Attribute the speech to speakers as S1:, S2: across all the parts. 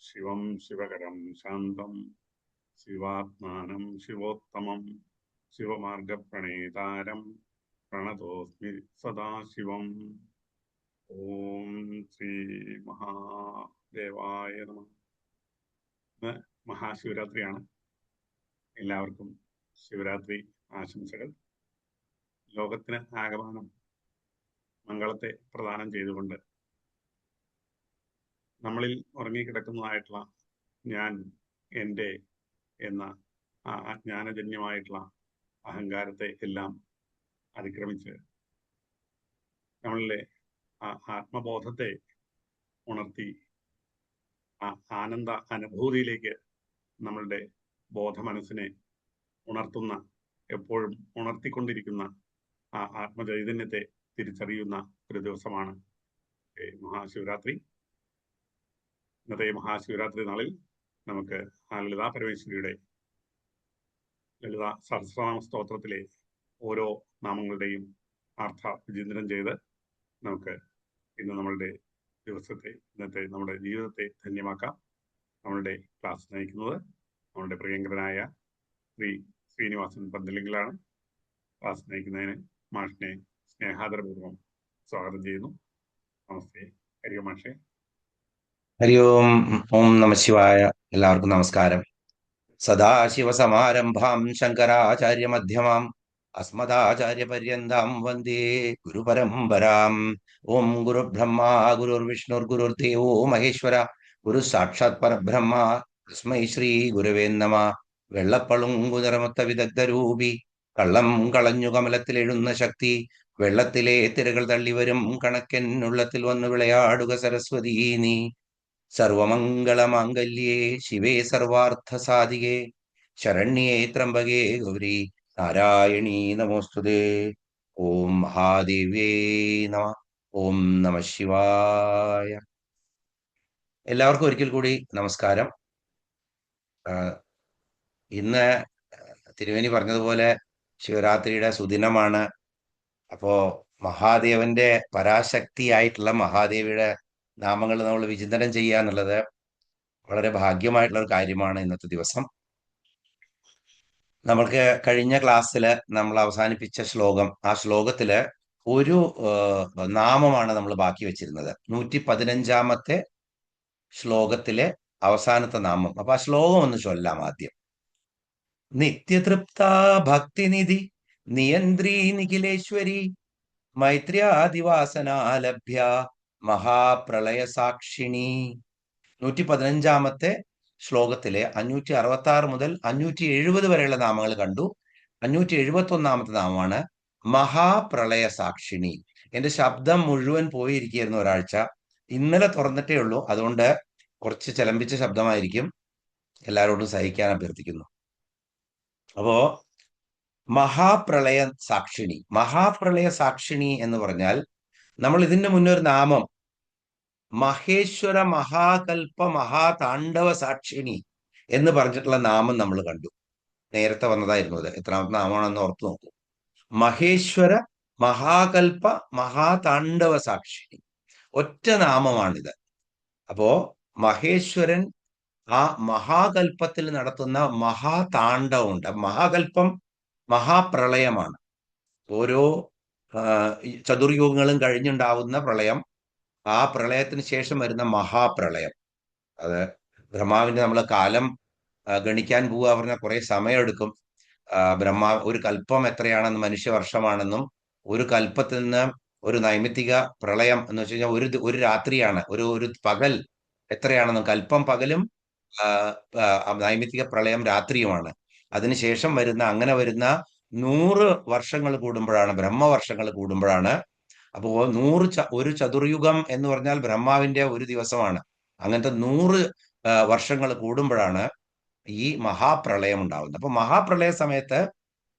S1: ശിവം ശിവകരം ശാന്തം ശിവാത്മാനം ശിവോത്തമം ശിവമാർഗപ്രണേതാരം പ്രണതോസ്മി സദാശിവം. ഓം ശ്രീ മഹാദേവായ നമഃ. ഇന്ന് മഹാശിവരാത്രിയാണ്. എല്ലാവർക്കും ശിവരാത്രി ആശംസകൾ. ലോകത്തിന് ആകമാനം മംഗളത്തെ പ്രദാനം ചെയ്തുകൊണ്ട് നമ്മളിൽ ഉറങ്ങിക്കിടക്കുന്നതായിട്ടുള്ള ഞാൻ, എൻ്റെ എന്ന ആ അജ്ഞാനജന്യമായിട്ടുള്ള അഹങ്കാരത്തെ എല്ലാം അതിക്രമിച്ച് നമ്മളിലെ ആ ആത്മബോധത്തെ ഉണർത്തി ആ ആനന്ദ അനുഭൂതിയിലേക്ക് നമ്മളുടെ ബോധമനസ്സിനെ ഉണർത്തുന്ന, എപ്പോഴും ഉണർത്തിക്കൊണ്ടിരിക്കുന്ന ആ ആത്മചൈതന്യത്തെ തിരിച്ചറിയുന്ന ഒരു ദിവസമാണ് മഹാശിവരാത്രി. ഇന്നത്തെ മഹാശിവരാത്രി നാളിൽ നമുക്ക് ആ ലളിതാ പരമേശ്വരിയുടെ ലളിതാ സഹസ്രനാമ സ്തോത്രത്തിലെ ഓരോ നാമങ്ങളുടെയും അർത്ഥ വിചിന്തനം ചെയ്ത് നമുക്ക് ഇന്ന് നമ്മളുടെ ദിവസത്തെ, ഇന്നത്തെ നമ്മുടെ ജീവിതത്തെ ധന്യമാക്കാം. നമ്മളുടെ ക്ലാസ് നയിക്കുന്നത് നമ്മളുടെ പ്രിയങ്കരനായ ശ്രീ ശ്രീനിവാസൻ പന്തലിംഗിലാണ്. ക്ലാസ് നയിക്കുന്നതിന് മാഷിനെ സ്നേഹാദരപൂർവ്വം സ്വാഗതം ചെയ്യുന്നു. നമസ്തേ. ഹരി ഓം മാഷേ.
S2: ഹരി ഓം. ഓം നമ ശിവായ. എല്ലാവർക്കും നമസ്കാരം. സദാശിവസമാരംഭാം ശങ്കരാചാര്യമധ്യമാം അസ്മദാചാര്യപര്യന്താം വന്ദേ ഗുരുപരമ്പരാം. ഓം ഗുരുബ്രഹ്മ ഗുരുർവിഷ്ണുർ ഗുരുർദേവോ മഹേശ്വര ഗുരു സാക്ഷാത് പരബ്രഹ്മ തസ്മൈ ശ്രീ ഗുരവേ നമ. വെള്ളപ്പളുങ്കു നിറമൊത്ത വിദഗ്ധരൂപി കള്ളം കളഞ്ഞു കമലത്തിലെഴുന്ന ശക്തി വെള്ളത്തിലെ തിരകൾ തള്ളിവരും കണക്കെന്നുള്ളത്തിൽ വന്നു വിളയാടുക സരസ്വതീ നീ. സർവമംഗളമാംഗല്യേ ശിവേ സർവാർത്ഥസാധികേ ശരണ്യേ ത്രംബകേ ഗൗരി നാരായണീ നമോസ്തുതേ. ഓം മഹാദേവ്യേ നമ. ഓം നമ ശിവായ. എല്ലാവർക്കും ഒരിക്കൽ കൂടി നമസ്കാരം. ഇന്ന് തിരുവേനി പറഞ്ഞതുപോലെ ശിവരാത്രിയുടെ സുദിനമാണ്. അപ്പോ മഹാദേവന്റെ പരാശക്തിയായിട്ടുള്ള മഹാദേവിയുടെ നാമങ്ങൾ നമ്മൾ വിചിന്തനം ചെയ്യുക എന്നുള്ളത് വളരെ ഭാഗ്യമായിട്ടുള്ള ഒരു കാര്യമാണ്. ഇന്നത്തെ ദിവസം നമ്മൾക്ക് കഴിഞ്ഞ ക്ലാസ്സിൽ നമ്മൾ അവസാനിപ്പിച്ച ശ്ലോകം, ആ ശ്ലോകത്തില് ഒരു നാമമാണ് നമ്മൾ ബാക്കി വെച്ചിരുന്നത്. 115-ാമത്തെ ശ്ലോകത്തിലെ അവസാനത്തെ നാമം. അപ്പൊ ആ ശ്ലോകം ഒന്ന് ചൊല്ലാം ആദ്യം. നിത്യതൃപ്ത ഭക്തിനിധി നിയന്ത്രി നിഖിലേശ്വരി മൈത്ര്യാദിവാസനാലഭ്യ മഹാപ്രളയ സാക്ഷിണി. 115-ാമത്തെ ശ്ലോകത്തിലെ 566 മുതൽ 570 വരെയുള്ള നാമങ്ങൾ കണ്ടു. 571-ാമത്തെ നാമമാണ് മഹാപ്രളയ സാക്ഷിണി. എന്റെ ശബ്ദം മുഴുവൻ പോയിരിക്കുകയായിരുന്നു ഒരാഴ്ച. ഇന്നലെ തുറന്നിട്ടേ ഉള്ളൂ, അതുകൊണ്ട് കുറച്ച് ചലമ്പിച്ച ശബ്ദമായിരിക്കും. എല്ലാവരോടും സഹിക്കാൻ അഭ്യർത്ഥിക്കുന്നു. അപ്പോ മഹാപ്രളയ സാക്ഷിണി, മഹാപ്രളയ സാക്ഷിണി എന്ന് പറഞ്ഞാൽ, നമ്മൾ ഇതിന്റെ മുന്നേ ഒരു നാമം മഹേശ്വര മഹാകൽപ്പ മഹാതാണ്ഡവ സാക്ഷിണി എന്ന് പറഞ്ഞിട്ടുള്ള നാമം നമ്മൾ കണ്ടു. നേരത്തെ വന്നതായിരുന്നു അത്. എത്രാമത്തെ നാമമാണെന്ന് ഓർത്തു നോക്കൂ. മഹേശ്വര മഹാകൽപ്പ മഹാതാണ്ഡവ സാക്ഷിണി, ഒറ്റ നാമമാണിത്. അപ്പോ മഹേശ്വരൻ ആ മഹാകൽപ്പത്തിൽ നടത്തുന്ന മഹാതാണ്ഡവമുണ്ട്. മഹാകൽപ്പം മഹാപ്രളയമാണ്. ഓരോ ചതുർയുഗങ്ങളും കഴിഞ്ഞുണ്ടാവുന്ന പ്രളയം, ആ പ്രളയത്തിന് ശേഷം വരുന്ന മഹാപ്രളയം. അത് ബ്രഹ്മാവിന്റെ നമ്മൾ കാലം ഗണിക്കാൻ പോവുക പറഞ്ഞാൽ കുറെ സമയമെടുക്കും. ഒരു കൽപ്പം എത്രയാണെന്ന് മനുഷ്യവർഷമാണെന്നും, ഒരു കൽപ്പത്തിൽ നിന്ന് ഒരു നൈമിത്തിക പ്രളയം എന്ന് വെച്ച് കഴിഞ്ഞാൽ ഒരു രാത്രിയാണ്, ഒരു പകൽ എത്രയാണെന്നും, കൽപ്പം പകലും നൈമിത്തിക പ്രളയം രാത്രിയുമാണ്. അതിനുശേഷം അങ്ങനെ വരുന്ന 100 വർഷങ്ങൾ കൂടുമ്പോഴാണ്, ബ്രഹ്മവർഷങ്ങൾ കൂടുമ്പോഴാണ്. അപ്പോ ഒരു ചതുർയുഗം എന്ന് പറഞ്ഞാൽ ബ്രഹ്മാവിന്റെ ഒരു ദിവസമാണ്. അങ്ങനത്തെ 100 വർഷങ്ങൾ കൂടുമ്പോഴാണ് ഈ മഹാപ്രളയം ഉണ്ടാവുന്നത്. അപ്പൊ മഹാപ്രളയ സമയത്ത്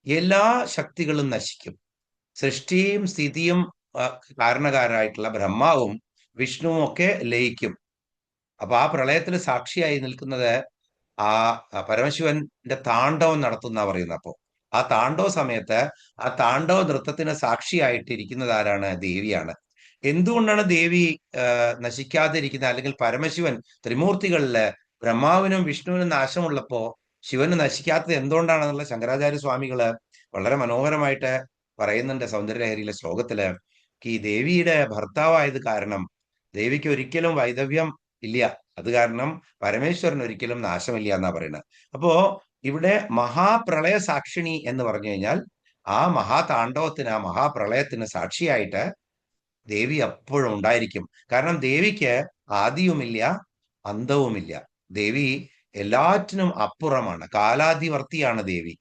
S2: എല്ലാ ശക്തികളും നശിക്കും. സൃഷ്ടിയും സ്ഥിതിയും കാരണക്കാരായിട്ടുള്ള ബ്രഹ്മാവും വിഷ്ണുവും ഒക്കെ ലയിക്കും. അപ്പൊ ആ പ്രളയത്തിന് സാക്ഷിയായി നിൽക്കുന്നത് ആ പരമശിവന്റെ താണ്ഡവം നടത്തുന്ന പറയുന്നത്. അപ്പോ ആ താണ്ഡവ സമയത്ത് ആ താണ്ഡവ നൃത്തത്തിന് സാക്ഷിയായിട്ട് ഇരിക്കുന്നത് ആരാണ്? ദേവിയാണ്. എന്തുകൊണ്ടാണ് ദേവി നശിക്കാതിരിക്കുന്നത്? അല്ലെങ്കിൽ പരമശിവൻ ത്രിമൂർത്തികളില് ബ്രഹ്മാവിനും വിഷ്ണുവിനും നാശമുള്ളപ്പോ ശിവന് നശിക്കാത്തത് എന്തുകൊണ്ടാണെന്നുള്ള ശങ്കരാചാര്യ സ്വാമികള് വളരെ മനോഹരമായിട്ട് പറയുന്നുണ്ട് സൗന്ദര്യലഹരിയിലെ ശ്ലോകത്തില്. ഈ ദേവിയുടെ ഭർത്താവായത് കാരണം ദേവിക്ക് ഒരിക്കലും വൈധവ്യം ഇല്ല. അത് കാരണം പരമേശ്വരൻ ഒരിക്കലും നാശമില്ല എന്നാ പറയുന്നത്. അപ്പോ ഇവിടെ മഹാപ്രളയ സാക്ഷിണി എന്ന് പറഞ്ഞു കഴിഞ്ഞാൽ ആ മഹാതാണ്ഡവത്തിന്, ആ മഹാപ്രളയത്തിന് സാക്ഷിയായിട്ട് ദേവി എപ്പോഴും ഉണ്ടായിരിക്കും. കാരണം ദേവിക്ക് ആദിയുമില്ല അന്തവുമില്ല. ദേവി എല്ലാറ്റിനും അപ്പുറമാണ്. കാലാതിവർത്തിയാണ് ദേവി.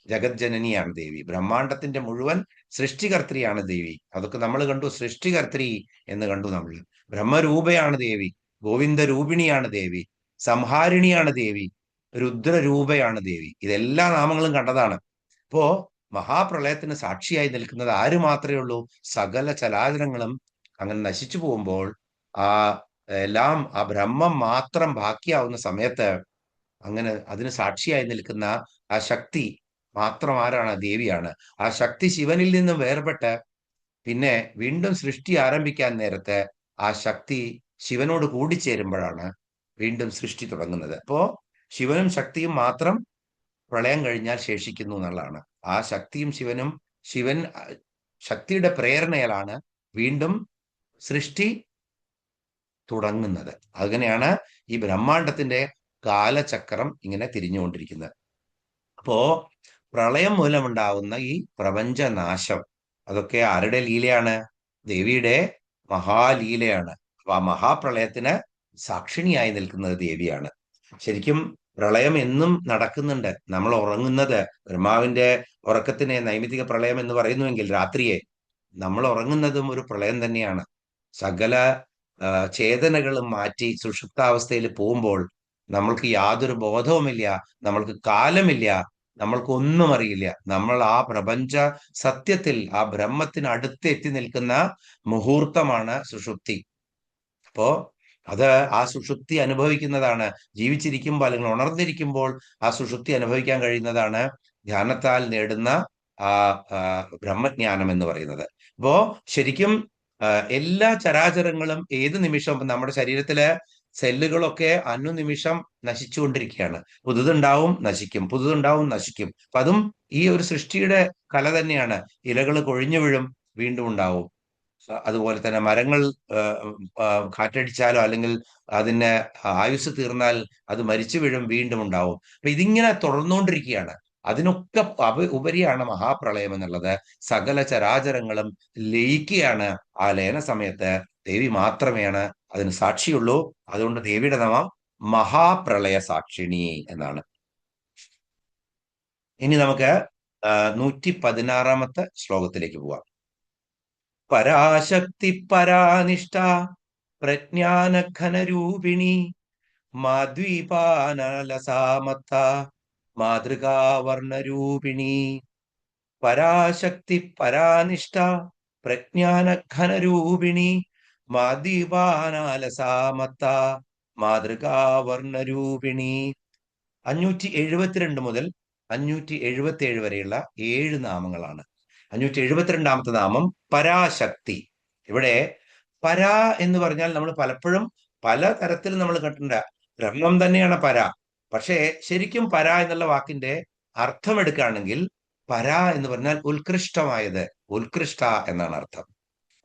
S2: ജഗജ്ജനനിയാണ് ദേവി. ബ്രഹ്മാണ്ടത്തിന്റെ മുഴുവൻ സൃഷ്ടികർത്തിയാണ് ദേവി. അതൊക്കെ നമ്മൾ കണ്ടു. സൃഷ്ടികർത്തി എന്ന് കണ്ടു നമ്മൾ. ബ്രഹ്മരൂപയാണ് ദേവി. ഗോവിന്ദ രൂപിണിയാണ് ദേവി. സംഹാരിണിയാണ് ദേവി. രുദ്രരൂപയാണ് ദേവി. ഇതെല്ലാ നാമങ്ങളും കണ്ടതാണ്. അപ്പോ മഹാപ്രളയത്തിന് സാക്ഷിയായി നിൽക്കുന്നത് ആര് മാത്രമേ ഉള്ളൂ? സകല ചരാചരങ്ങളും അങ്ങനെ നശിച്ചു പോകുമ്പോൾ ആ എല്ലാം ആ ബ്രഹ്മം മാത്രം ബാക്കിയാവുന്ന സമയത്ത് അങ്ങനെ അതിന് സാക്ഷിയായി നിൽക്കുന്ന ആ ശക്തി മാത്രം ആരാണ്? ദേവിയാണ്. ആ ശക്തി ശിവനിൽ നിന്നും വേർപെട്ട് പിന്നെ വീണ്ടും സൃഷ്ടി ആരംഭിക്കാൻ നേരത്തെ ആ ശക്തി ശിവനോട് കൂടിച്ചേരുമ്പോഴാണ് വീണ്ടും സൃഷ്ടി തുടങ്ങുന്നത്. അപ്പോ ശിവനും ശക്തിയും മാത്രം പ്രളയം കഴിഞ്ഞാൽ ശേഷിക്കുന്നു എന്നുള്ളതാണ്. ആ ശക്തിയും ശിവനും, ശക്തിയുടെ പ്രേരണയിലാണ് വീണ്ടും സൃഷ്ടി തുടങ്ങുന്നത്. അങ്ങനെയാണ് ഈ ബ്രഹ്മാണ്ടത്തിന്റെ കാലചക്രം ഇങ്ങനെ തിരിഞ്ഞുകൊണ്ടിരിക്കുന്നത്. അപ്പോ പ്രളയം മൂലമുണ്ടാവുന്ന ഈ പ്രപഞ്ചനാശം അതൊക്കെ ആരുടെ ലീലയാണ്? ദേവിയുടെ മഹാലീലയാണ്. അപ്പൊ ആ മഹാപ്രളയത്തിന് സാക്ഷിണിയായി നിൽക്കുന്നത് ദേവിയാണ്. ശരിക്കും പ്രളയം എന്നും നടക്കുന്നുണ്ട്. നമ്മൾ ഉറങ്ങുന്നത്, ബ്രഹ്മാവിന്റെ ഉറക്കത്തിനെ നൈമിത്തിക പ്രളയം എന്ന് പറയുന്നുവെങ്കിൽ രാത്രിയെ, നമ്മൾ ഉറങ്ങുന്നതും ഒരു പ്രളയം തന്നെയാണ്. സകല ചേതനകളും മാറ്റി സുഷുപ്താവസ്ഥയിൽ പോകുമ്പോൾ നമ്മൾക്ക് യാതൊരു ബോധവുമില്ല, നമ്മൾക്ക് കാലമില്ല, നമ്മൾക്കൊന്നും അറിയില്ല. നമ്മൾ ആ പ്രപഞ്ച സത്യത്തിൽ, ആ ബ്രഹ്മത്തിന് അടുത്ത് എത്തി നിൽക്കുന്ന മുഹൂർത്തമാണ് സുഷുപ്തി. അപ്പോ അത് ആ സുഷുപ്തി അനുഭവിക്കുന്നതാണ്. ജീവിച്ചിരിക്കുമ്പോൾ അല്ലെങ്കിൽ ഉണർന്നിരിക്കുമ്പോൾ ആ സുഷുപ്തി അനുഭവിക്കാൻ കഴിയുന്നതാണ് ധ്യാനത്താൽ നേടുന്ന ആ ബ്രഹ്മജ്ഞാനം എന്ന് പറയുന്നത്. അപ്പോ ശരിക്കും എല്ലാ ചരാചരങ്ങളും ഏത് നിമിഷവും നമ്മുടെ ശരീരത്തിലെ സെല്ലുകളൊക്കെ അനുനിമിഷം നശിച്ചുകൊണ്ടിരിക്കുകയാണ്. പുതുതുണ്ടാവും, നശിക്കും, പുതുതുണ്ടാവും, നശിക്കും. അപ്പൊ അതും ഈ ഒരു സൃഷ്ടിയുടെ കല തന്നെയാണ്. ഇലകൾ കൊഴിഞ്ഞു വീഴും, വീണ്ടും ഉണ്ടാവും. അതുപോലെ തന്നെ മരങ്ങൾ കാറ്റടിച്ചാലോ അല്ലെങ്കിൽ അതിന് ആയുസ് തീർന്നാൽ അത് മരിച്ചു വീഴും, വീണ്ടും ഉണ്ടാവും. അപ്പൊ ഇതിങ്ങനെ തുടർന്നുകൊണ്ടിരിക്കുകയാണ്. അതിനൊക്കെ ഉപരിയാണ് മഹാപ്രളയം എന്നുള്ളത്. സകല ചരാചരങ്ങളും ലയിക്കുകയാണ്. ആ ലയന സമയത്ത് ദേവി മാത്രമേയാണ് അതിന് സാക്ഷിയുള്ളൂ. അതുകൊണ്ട് ദേവിയുടെ നാമം മഹാപ്രളയ സാക്ഷിണി എന്നാണ്. ഇനി നമുക്ക് 116 ശ്ലോകത്തിലേക്ക് പോവാം. പരാശക്തി പരാനിഷ്ഠ പ്രജ്ഞാനഘനരൂപിണി മാദ്വീപാനലസാമത്ത മാതൃകാവർണരൂപിണി. പരാശക്തി പരാനിഷ്ഠ പ്രജ്ഞാനഘനരൂപിണി മാദ്വീപാനലസാമത്ത മാതൃകാവർണരൂപിണി. 572 മുതൽ 577 വരെയുള്ള 7 നാമങ്ങളാണ്. 572ാമത്തെ നാമം പരാശക്തി. ഇവിടെ പരാ എന്ന് പറഞ്ഞാൽ നമ്മൾ പലപ്പോഴും പല തരത്തിൽ നമ്മൾ കണ്ടിട്ടുണ്ട്. ബ്രഹ്മം തന്നെയാണ് പര. പക്ഷേ ശരിക്കും പര എന്നുള്ള വാക്കിന്റെ അർത്ഥം എടുക്കുകയാണെങ്കിൽ പര എന്ന് പറഞ്ഞാൽ ഉത്കൃഷ്ടമായത്, ഉത്കൃഷ്ട എന്നാണ് അർത്ഥം.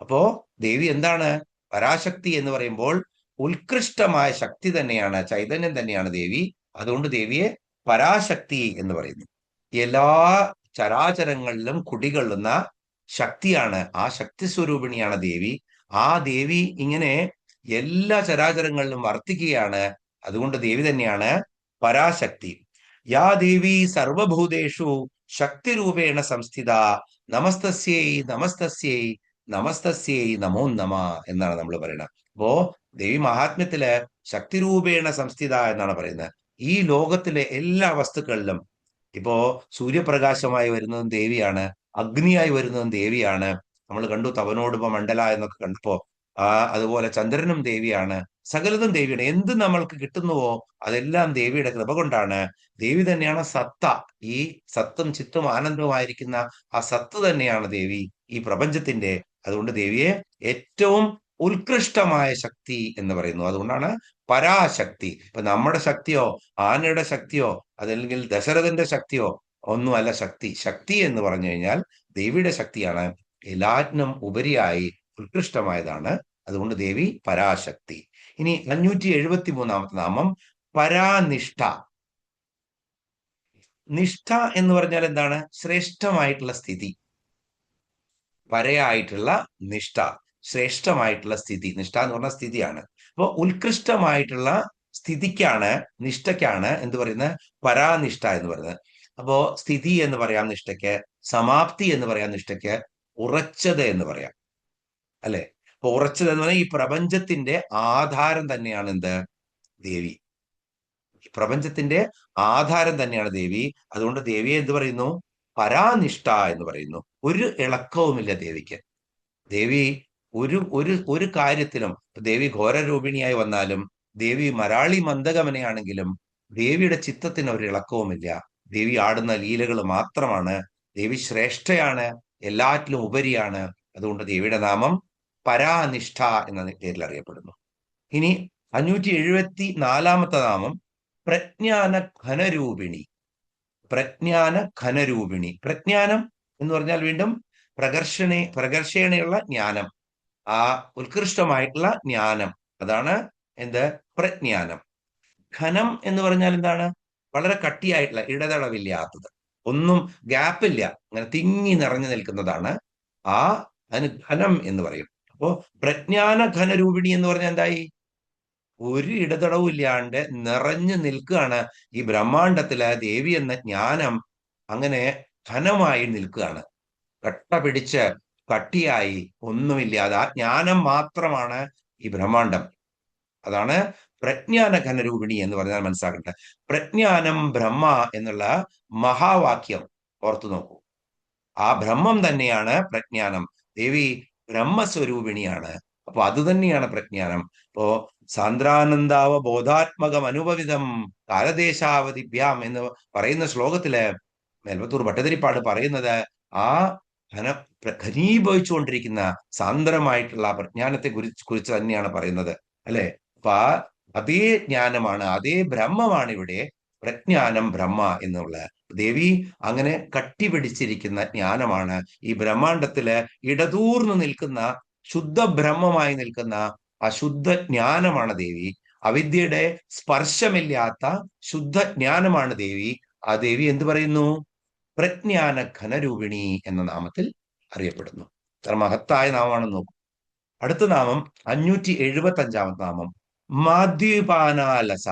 S2: അപ്പോ ദേവി എന്താണ്? പരാശക്തി എന്ന് പറയുമ്പോൾ ഉത്കൃഷ്ടമായ ശക്തി തന്നെയാണ്, ചൈതന്യം തന്നെയാണ് ദേവി. അതുകൊണ്ട് ദേവിയെ പരാശക്തി എന്ന് പറയുന്നു. എല്ലാ ചരാചരങ്ങളിലും കുടികൊള്ളുന്ന ശക്തിയാണ്, ആ ശക്തി സ്വരൂപിണിയാണ് ദേവി. ആ ദേവി ഇങ്ങനെ എല്ലാ ചരാചരങ്ങളിലും വർത്തിക്കുകയാണ്. അതുകൊണ്ട് ദേവി തന്നെയാണ് പരാശക്തി. യാ ദേവി സർവഭൂതേഷു ശക്തിരൂപേണ സംസ്ഥിത നമസ്തസ്യൈ നമസ്തസ്യൈ നമസ്തസ്യൈ നമോ നമ എന്നാണ് നമ്മൾ പറയുന്നത്. അപ്പോ ദേവി മഹാത്മ്യത്തില് ശക്തിരൂപേണ സംസ്ഥിത എന്നാണ് പറയുന്നത്. ഈ ലോകത്തിലെ എല്ലാ വസ്തുക്കളിലും ഇപ്പോ സൂര്യപ്രകാശമായി വരുന്നതും ദേവിയാണ്, അഗ്നിയായി വരുന്നതും ദേവിയാണ്. നമ്മൾ കണ്ടു തവനോടുപ മണ്ഡല എന്നൊക്കെ കണ്ടപ്പോ അതുപോലെ ചന്ദ്രനും ദേവിയാണ്, സകലതും ദേവിയാണ്. എന്ത് നമ്മൾക്ക് കിട്ടുന്നുവോ അതെല്ലാം ദേവിയുടെ കൃപ കൊണ്ടാണ്. ദേവി തന്നെയാണ് സത്ത. ഈ സത്തും ചിത്തും ആനന്ദവുമായിരിക്കുന്ന ആ സത്ത് തന്നെയാണ് ദേവി, ഈ പ്രപഞ്ചത്തിന്റെ അതുകൊണ്ട് ദേവിയെ ഏറ്റവും ഉത്കൃഷ്ടമായ ശക്തി എന്ന് പറയുന്നു. അതുകൊണ്ടാണ് പരാശക്തി. ഇപ്പൊ നമ്മുടെ ശക്തിയോ ആനയുടെ ശക്തിയോ അതല്ലെങ്കിൽ ദശരഥന്റെ ശക്തിയോ ഒന്നുമല്ല ശക്തി. ശക്തി എന്ന് പറഞ്ഞു കഴിഞ്ഞാൽ ദേവിയുടെ ശക്തിയാണ് എല്ലാറ്റിനും ഉപരിയായി ഉത്കൃഷ്ടമായതാണ്. അതുകൊണ്ട് ദേവി പരാശക്തി. ഇനി 573 നാമം പരാനിഷ്ഠ. നിഷ്ഠ എന്ന് പറഞ്ഞാൽ എന്താണ്? ശ്രേഷ്ഠമായിട്ടുള്ള സ്ഥിതി. പരയായിട്ടുള്ള നിഷ്ഠ, ശ്രേഷ്ഠമായിട്ടുള്ള സ്ഥിതി. നിഷ്ഠ എന്ന് പറഞ്ഞ സ്ഥിതിയാണ്. അപ്പൊ ഉത്കൃഷ്ടമായിട്ടുള്ള സ്ഥിതിക്കാണ്, നിഷ്ഠയ്ക്കാണ് എന്ത് പറയുന്നത്? പരാനിഷ്ഠ എന്ന് പറയുന്നത്. അപ്പോ സ്ഥിതി എന്ന് പറയാം നിഷ്ഠയ്ക്ക്, സമാപ്തി എന്ന് പറയാം നിഷ്ഠയ്ക്ക്, ഉറച്ചത് എന്ന് പറയാം, അല്ലെ? അപ്പൊ ഉറച്ചത് എന്ന് പറഞ്ഞാൽ ഈ പ്രപഞ്ചത്തിന്റെ ആധാരം തന്നെയാണ് എന്ത്? ദേവി. ഈ പ്രപഞ്ചത്തിന്റെ ആധാരം തന്നെയാണ് ദേവി. അതുകൊണ്ട് ദേവിയെ എന്ത് പറയുന്നു? പരാനിഷ്ഠ എന്ന് പറയുന്നു. ഒരു ഇളക്കവുമില്ല ദേവിക്ക്. ദേവി ഒരു ഒരു ഒരു കാര്യത്തിലും, ദേവി ഘോരരൂപിണിയായി വന്നാലും, ദേവി മരാളി മന്ദഗമനയാണെങ്കിലും ദേവിയുടെ ചിത്തത്തിന് ഒരു ഇളക്കവുമില്ല. ദേവി ആടുന്ന ലീലകൾ മാത്രമാണ്. ദേവി ശ്രേഷ്ഠയാണ്, എല്ലാറ്റിലും ഉപരിയാണ്. അതുകൊണ്ട് ദേവിയുടെ നാമം പരാനിഷ്ഠ എന്ന പേരിൽ അറിയപ്പെടുന്നു. ഇനി 574 നാമം പ്രജ്ഞാന ഘനരൂപിണി. പ്രജ്ഞാന ഘനരൂപിണി. പ്രജ്ഞാനം എന്ന് പറഞ്ഞാൽ വീണ്ടും പ്രകർഷേണയുള്ള ജ്ഞാനം, ആ ഉത്കൃഷ്ടമായിട്ടുള്ള ജ്ഞാനം, അതാണ് എന്ത്? പ്രജ്ഞാനം. ഘനം എന്ന് പറഞ്ഞാൽ എന്താണ്? വളരെ കട്ടിയായിട്ടുള്ള, ഇടതടവില്ലാത്തത്, ഒന്നും ഗ്യാപ്പില്ല, അങ്ങനെ തിങ്ങി നിറഞ്ഞു നിൽക്കുന്നതാണ്. അതിന് ഘനം എന്ന് പറയും. അപ്പോ പ്രജ്ഞാന ഘനരൂപിണി എന്ന് പറഞ്ഞാൽ എന്തായി? ഒരു ഇടതടവും ഇല്ലാണ്ട് നിറഞ്ഞു നിൽക്കുകയാണ് ഈ ബ്രഹ്മാണ്ടത്തിലെ ദേവി എന്ന ജ്ഞാനം. അങ്ങനെ ഘനമായി നിൽക്കുകയാണ്, കട്ട പിടിച്ച് കട്ടിയായി ഒന്നുമില്ലാതെ ആ ജ്ഞാനം മാത്രമാണ് ഈ ബ്രഹ്മാണ്ടം. അതാണ് പ്രജ്ഞാന ഘനരൂപിണി എന്ന് പറഞ്ഞാൽ മനസ്സിലാക്കട്ടെ. പ്രജ്ഞാനം ബ്രഹ്മ എന്നുള്ള മഹാവാക്യം ഓർത്തു നോക്കൂ. ആ ബ്രഹ്മം തന്നെയാണ് പ്രജ്ഞാനം. ദേവി ബ്രഹ്മസ്വരൂപിണിയാണ്. അപ്പൊ അത് തന്നെയാണ് പ്രജ്ഞാനം. ഇപ്പോ സാന്ദ്രാനന്ദാവ ബോധാത്മകം അനുപവിതം കാലദേശാവധിഭ്യാം എന്ന് പറയുന്ന ശ്ലോകത്തില് മേൽപ്പത്തൂർ ഭട്ടതിരിപ്പാട് പറയുന്നത് ആ ഘനീഭവിച്ചുകൊണ്ടിരിക്കുന്ന സാന്ദ്രമായിട്ടുള്ള പ്രജ്ഞാനത്തെ കുറിച്ച് തന്നെയാണ് പറയുന്നത്, അല്ലെ? അപ്പൊ അതേ ജ്ഞാനമാണ്, അതേ ബ്രഹ്മമാണ് ഇവിടെ പ്രജ്ഞാനം ബ്രഹ്മ എന്നുള്ള. ദേവി അങ്ങനെ കട്ടിപിടിച്ചിരിക്കുന്ന ജ്ഞാനമാണ്. ഈ ബ്രഹ്മാണ്ടത്തില് ഇടതൂർന്നു നിൽക്കുന്ന, ശുദ്ധ ബ്രഹ്മമായി നിൽക്കുന്ന അശുദ്ധ ജ്ഞാനമാണ് ദേവി. അവിദ്യയുടെ സ്പർശമില്ലാത്ത ശുദ്ധ ജ്ഞാനമാണ് ദേവി. ആ ദേവി എന്ത് പറയുന്നു? പ്രജ്ഞാന ഘനരൂപിണി എന്ന നാമത്തിൽ അറിയപ്പെടുന്നു. അത്ര മഹത്തായ നാമമാണെന്ന് നോക്കൂ. അടുത്ത നാമം 575 നാമം മാദ്യുപാനാലസ.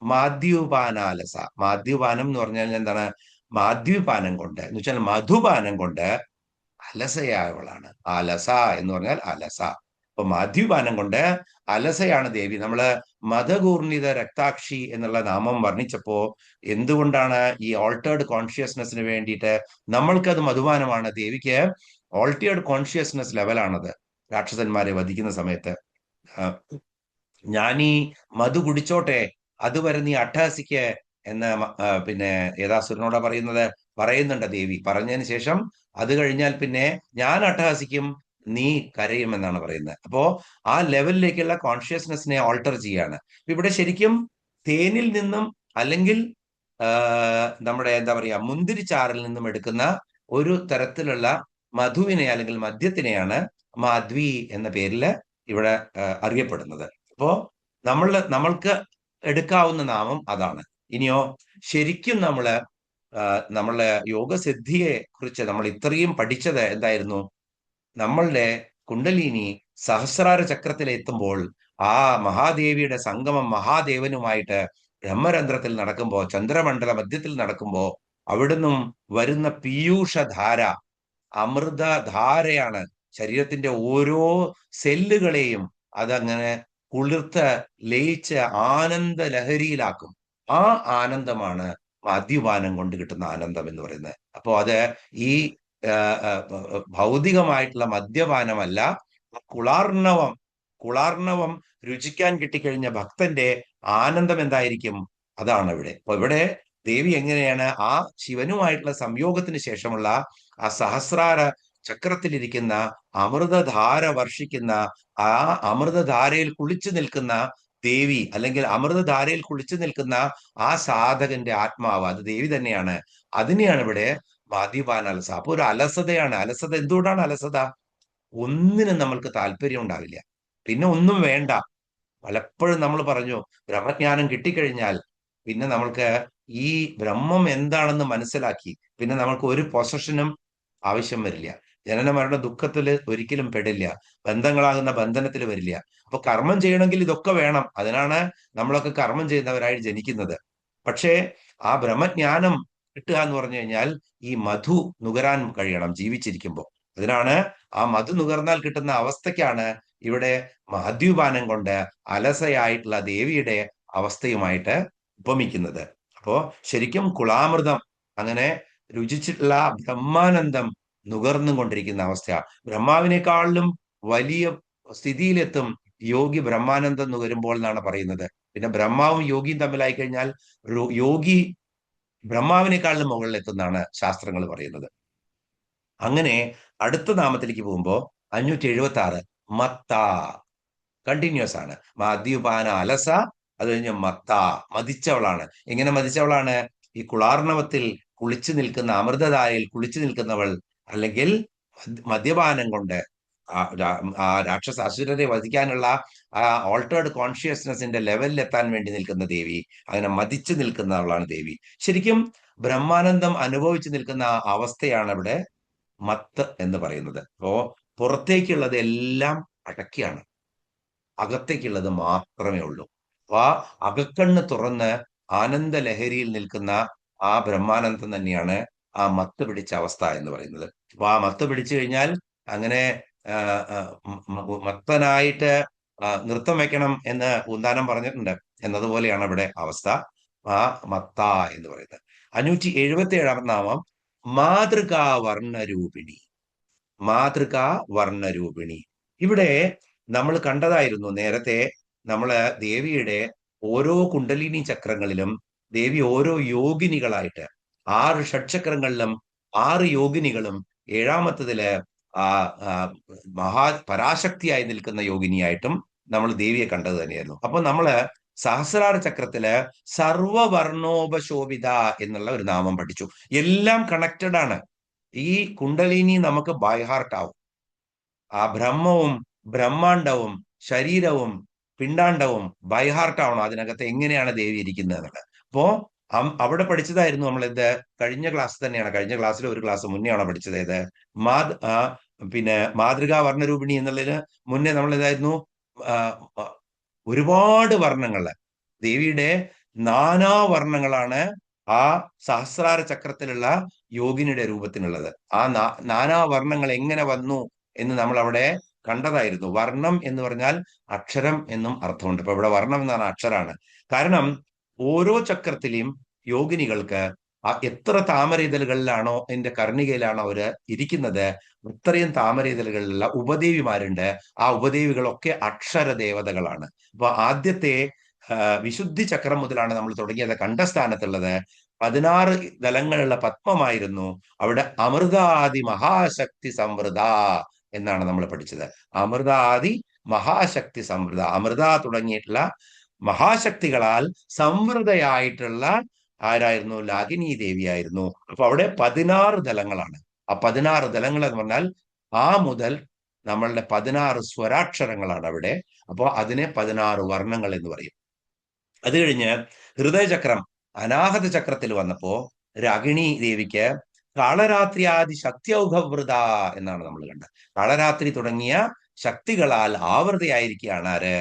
S2: മാദ്യുപാനാലസ. മാദ്യുപാനം എന്ന് പറഞ്ഞാൽ എന്താണ്? മാദ്യുപാനം കൊണ്ട് എന്ന് വെച്ചാൽ മധുപാനം കൊണ്ട് അലസയായവളാണ്. അലസ എന്ന് പറഞ്ഞാൽ അലസ. അപ്പൊ മദ്യപാനം കൊണ്ട് അലസയാണ് ദേവി. നമ്മള് മതകൂർണിത രക്താക്ഷി എന്നുള്ള നാമം വർണ്ണിച്ചപ്പോ എന്തുകൊണ്ടാണ് ഈ ഓൾട്ടേർഡ് കോൺഷ്യസ്നെസ്സിന് വേണ്ടിയിട്ട് നമ്മൾക്കത് മധുപാനമാണ്, ദേവിക്ക് ഓൾട്ടേർഡ് കോൺഷ്യസ്നെസ് ലെവലാണത്. രാക്ഷസന്മാരെ വധിക്കുന്ന സമയത്ത് ഞാനീ മധു കുടിച്ചോട്ടെ, അതുവരെ നീ അട്ടഹസിക്ക് എന്ന് പിന്നെ യഥാസുരനോടാ പറയുന്നുണ്ട് ദേവി. പറഞ്ഞതിന് ശേഷം അത് കഴിഞ്ഞാൽ പിന്നെ ഞാൻ അട്ടഹസിക്കും, നീ കരയുമെന്നാണ് പറയുന്നത്. അപ്പോ ആ ലെവലിലേക്കുള്ള കോൺഷ്യസ്നെസ്സിനെ ഓൾട്ടർ ചെയ്യാണ്. ഇവിടെ ശരിക്കും തേനിൽ നിന്നും അല്ലെങ്കിൽ നമ്മുടെ എന്താ പറയാ മുന്തിരിച്ചാറിൽ നിന്നും എടുക്കുന്ന ഒരു തരത്തിലുള്ള മധുവിനെ അല്ലെങ്കിൽ മദ്യത്തിനെയാണ് മാധ്വി എന്ന പേരിൽ ഇവിടെ അറിയപ്പെടുന്നത്. അപ്പോ നമ്മൾക്ക് എടുക്കാവുന്ന നാമം അതാണ്. ഇനിയോ ശരിക്കും നമ്മളുടെ യോഗസിദ്ധിയെ കുറിച്ച് നമ്മൾ ഇത്രയും പഠിച്ചത് എന്തായിരുന്നു? നമ്മളുടെ കുണ്ടലിനി സഹസ്രാര ചക്രത്തിൽ എത്തുമ്പോൾ ആ മഹാദേവിയുടെ സംഗമം മഹാദേവനുമായിട്ട് ബ്രഹ്മരന്ധ്രത്തിൽ നടക്കുമ്പോൾ, ചന്ദ്രമണ്ഡല മധ്യത്തിൽ നടക്കുമ്പോൾ അവിടുന്നും വരുന്ന പീയൂഷധാര അമൃതധാരയാണ്. ശരീരത്തിന്റെ ഓരോ സെല്ലുകളെയും അതങ്ങനെ കുളിർത്ത് ലയിച്ച് ആനന്ദ ലഹരിയിലാക്കും. ആ ആനന്ദമാണ് മദ്യപാനം കൊണ്ട് കിട്ടുന്ന ആനന്ദം എന്ന് പറയുന്നത്. അപ്പോ അത് ഈ ഭൗതികമായിട്ടുള്ള മദ്യപാനമല്ല. കുളാർണവം രുചിക്കാൻ കിട്ടിക്കഴിഞ്ഞ ഭക്തന്റെ ആനന്ദം എന്തായിരിക്കും? അതാണ് ഇവിടെ. അപ്പൊ ഇവിടെ ദേവി എങ്ങനെയാണ് ആ ശിവനുമായിട്ടുള്ള സംയോഗത്തിന് ശേഷമുള്ള ആ സഹസ്രാര ചക്രത്തിലിരിക്കുന്ന അമൃതധാര വർഷിക്കുന്ന ആ അമൃതധാരയിൽ കുളിച്ചു നിൽക്കുന്ന ദേവി, അല്ലെങ്കിൽ അമൃതധാരയിൽ കുളിച്ചു നിൽക്കുന്ന ആ സാധകന്റെ ആത്മാവ്, അത് ദേവി തന്നെയാണ്. അതിനെയാണ് ഇവിടെ മദ്യപാന അലസ. അപ്പൊ ഒരു അലസതയാണ്. അലസത എന്തുകൊണ്ടാണ് അലസത? ഒന്നിനും നമ്മൾക്ക് താല്പര്യം ഉണ്ടാവില്ല, പിന്നെ ഒന്നും വേണ്ട. പലപ്പോഴും നമ്മൾ പറഞ്ഞു, ബ്രഹ്മജ്ഞാനം കിട്ടിക്കഴിഞ്ഞാൽ പിന്നെ നമ്മൾക്ക് ഈ ബ്രഹ്മം എന്താണെന്ന് മനസ്സിലാക്കി പിന്നെ നമ്മൾക്ക് ഒരു പൊസഷനും ആവശ്യം വരില്ല. ജനന മരണ ദുഃഖത്തിൽ ഒരിക്കലും പെടില്ല. ബന്ധങ്ങളാകുന്ന ബന്ധനത്തിൽ വരില്ല. അപ്പൊ കർമ്മം ചെയ്യണമെങ്കിൽ ഇതൊക്കെ വേണം. അതിനാണ് നമ്മളൊക്കെ കർമ്മം ചെയ്യുന്നവരായി ജനിക്കുന്നത്. പക്ഷേ ആ ബ്രഹ്മജ്ഞാനം കിട്ടുക എന്ന് പറഞ്ഞു കഴിഞ്ഞാൽ ഈ മധു നുകരാൻ കഴിയണം ജീവിച്ചിരിക്കുമ്പോൾ. അതിനാണ് ആ മധു നുകർന്നാൽ കിട്ടുന്ന അവസ്ഥയ്ക്കാണ് ഇവിടെ മദ്യപാനം കൊണ്ട് അലസയായിട്ടുള്ള ദേവിയുടെ അവസ്ഥയുമായിട്ട് ഉപമിക്കുന്നത്. അപ്പോ ശരിക്കും കുളാമൃതം അങ്ങനെ രുചിച്ചിട്ടുള്ള ബ്രഹ്മാനന്ദം നുകർന്നും കൊണ്ടിരിക്കുന്ന അവസ്ഥ. ബ്രഹ്മാവിനേക്കാളിലും വലിയ സ്ഥിതിയിലെത്തും യോഗി ബ്രഹ്മാനന്ദം നുകരുമ്പോൾ എന്നാണ് പറയുന്നത്. പിന്നെ ബ്രഹ്മാവും യോഗിയും തമ്മിലായി കഴിഞ്ഞാൽ യോഗി ബ്രഹ്മാവിനേക്കാളിലും മുകളിൽ എത്തുന്നതാണ് ശാസ്ത്രങ്ങൾ പറയുന്നത്. അങ്ങനെ അടുത്ത നാമത്തിലേക്ക് പോകുമ്പോ 576 മത്ത, കണ്ടിന്യൂസ് ആണ്. മദ്യപാന അലസ, അത് കഴിഞ്ഞ് മത്ത, മതിച്ചവളാണ്. എങ്ങനെ മതിച്ചവളാണ്? ഈ കുളാർണവത്തിൽ കുളിച്ചു നിൽക്കുന്ന, അമൃതധാരയിൽ കുളിച്ചു നിൽക്കുന്നവൾ, അല്ലെങ്കിൽ മദ്യപാനം കൊണ്ട് ആ രാക്ഷസ അസുരരെ വധിക്കാനുള്ള ആ ഓൾട്ടേർഡ് കോൺഷ്യസ്നെസിന്റെ ലെവലിൽ എത്താൻ വേണ്ടി നിൽക്കുന്ന ദേവി, അങ്ങനെ മതിച്ചു നിൽക്കുന്നവളാണ് ദേവി. ശരിക്കും ബ്രഹ്മാനന്ദം അനുഭവിച്ചു നിൽക്കുന്ന ആ അവസ്ഥയാണ് ഇവിടെ മത്ത് എന്ന് പറയുന്നത്. അപ്പോ പുറത്തേക്കുള്ളത് എല്ലാം അടക്കിയാണ്, അകത്തേക്കുള്ളത് മാത്രമേ ഉള്ളൂ. അപ്പൊ ആ അകക്കണ്ണ് തുറന്ന് ആനന്ദ ലഹരിയിൽ നിൽക്കുന്ന ആ ബ്രഹ്മാനന്ദം തന്നെയാണ് ആ മത്ത് പിടിച്ച അവസ്ഥ എന്ന് പറയുന്നത്. അപ്പൊ ആ മത്ത് പിടിച്ചു കഴിഞ്ഞാൽ അങ്ങനെ മത്തനായിട്ട് നൃത്തം വെക്കണം എന്ന് ഊന്താനം പറഞ്ഞിട്ടുണ്ട്. എന്നതുപോലെയാണ് ഇവിടെ അവസ്ഥ. ആ മത്ത എന്ന് പറയുന്നത്. 577 നാമം മാതൃകാ വർണ്ണരൂപിണി. മാതൃകാ വർണ്ണരൂപിണി. ഇവിടെ നമ്മൾ കണ്ടതായിരുന്നു നേരത്തെ. നമ്മള് ദേവിയുടെ ഓരോ കുണ്ടലിനി ചക്രങ്ങളിലും ദേവി ഓരോ യോഗിനികളായിട്ട് 6 ഷഡ്ചക്രങ്ങളിലും 6 യോഗിനികളും ഏഴാമത്തതില് ആ പരാശക്തിയായി നിൽക്കുന്ന യോഗിനിയായിട്ടും നമ്മൾ ദേവിയെ കണ്ടത് തന്നെയായിരുന്നു. അപ്പൊ നമ്മള് സഹസ്രാര ചക്രത്തില് സർവവർണോപശോഭിത എന്നുള്ള ഒരു നാമം പഠിച്ചു. എല്ലാം കണക്റ്റഡ് ആണ്. ഈ കുണ്ടലിനി നമുക്ക് ബൈ ഹാർട്ട് ആവും. ആ ബ്രഹ്മവും ബ്രഹ്മാണ്ടവും ശരീരവും പിണ്ടാണ്ടവും ബൈ ഹാർട്ട് ആവണം. അതിനകത്ത് എങ്ങനെയാണ് ദേവി ഇരിക്കുന്നത് എന്നുള്ളത്. അപ്പോ അവിടെ പഠിച്ചതായിരുന്നു നമ്മൾ ഇത്. കഴിഞ്ഞ ക്ലാസ് തന്നെയാണ്, കഴിഞ്ഞ ക്ലാസ്സിൽ ഒരു ക്ലാസ് മുന്നെയാണ് പഠിച്ചത്. ഇത് പിന്നെ മാതൃകാ വർണ്ണരൂപിണി എന്നുള്ളതിന് മുന്നേ നമ്മൾ ഇതായിരുന്നു ഒരുപാട് വർണ്ണങ്ങള്, ദേവിയുടെ നാനാവർണ്ണങ്ങളാണ് ആ സഹസ്രാര ചക്രത്തിലുള്ള യോഗിനിയുടെ രൂപത്തിനുള്ളത്. ആ നാനാവർണ്ണങ്ങൾ എങ്ങനെ വന്നു എന്ന് നമ്മൾ അവിടെ കണ്ടതായിരുന്നു. വർണ്ണം എന്ന് പറഞ്ഞാൽ അക്ഷരം എന്നും അർത്ഥമുണ്ട്. ഇപ്പൊ ഇവിടെ വർണ്ണം എന്നാണ് അക്ഷരാണ്. കാരണം ഓരോ ചക്രത്തിലെയും യോഗിനികൾക്ക് എത്ര താമരയിതളുകളിലാണോ എന്റെ കർണികയിലാണോ അവര് ഇരിക്കുന്നത്, ഇത്രയും താമരയിതളുകളിലുള്ള ഉപദേവിമാരുണ്ട്. ആ ഉപദേവികളൊക്കെ അക്ഷര ദേവതകളാണ്. അപ്പൊ ആദ്യത്തെ വിശുദ്ധി ചക്രം മുതലാണ് നമ്മൾ തുടങ്ങിയത്. കണ്ഠസ്ഥാനത്തുള്ളത് 16 ദലങ്ങളുള്ള പത്മമായിരുന്നു. അവിടെ അമൃതാദി മഹാശക്തി സംവൃത എന്നാണ് നമ്മൾ പഠിച്ചത്. അമൃതാദി മഹാശക്തി സംവൃത, അമൃത തുടങ്ങിയിട്ടുള്ള മഹാശക്തികളാൽ സംവൃതയായിട്ടുള്ള ആരായിരുന്നു? ലാകിനി ദേവിയായിരുന്നു. അപ്പൊ അവിടെ 16 ദലങ്ങളാണ്. ആ 16 ദലങ്ങൾ എന്ന് പറഞ്ഞാൽ ആ മുതൽ നമ്മളുടെ 16 സ്വരാക്ഷരങ്ങളാണ് അവിടെ. അപ്പോൾ അതിനെ 16 വർണ്ണങ്ങൾ എന്ന് പറയും. അത് കഴിഞ്ഞ് ഹൃദയചക്രം അനാഹത ചക്രത്തിൽ വന്നപ്പോ രാഗിണി ദേവിക്ക് കാളരാത്രി ആദി ശക്തിയൗഘവൃത എന്നാണ് നമ്മൾ കണ്ടത്. കാളരാത്രി തുടങ്ങിയ ശക്തികളാൽ ആവൃതയായിരിക്കുകയാണ് ആര്?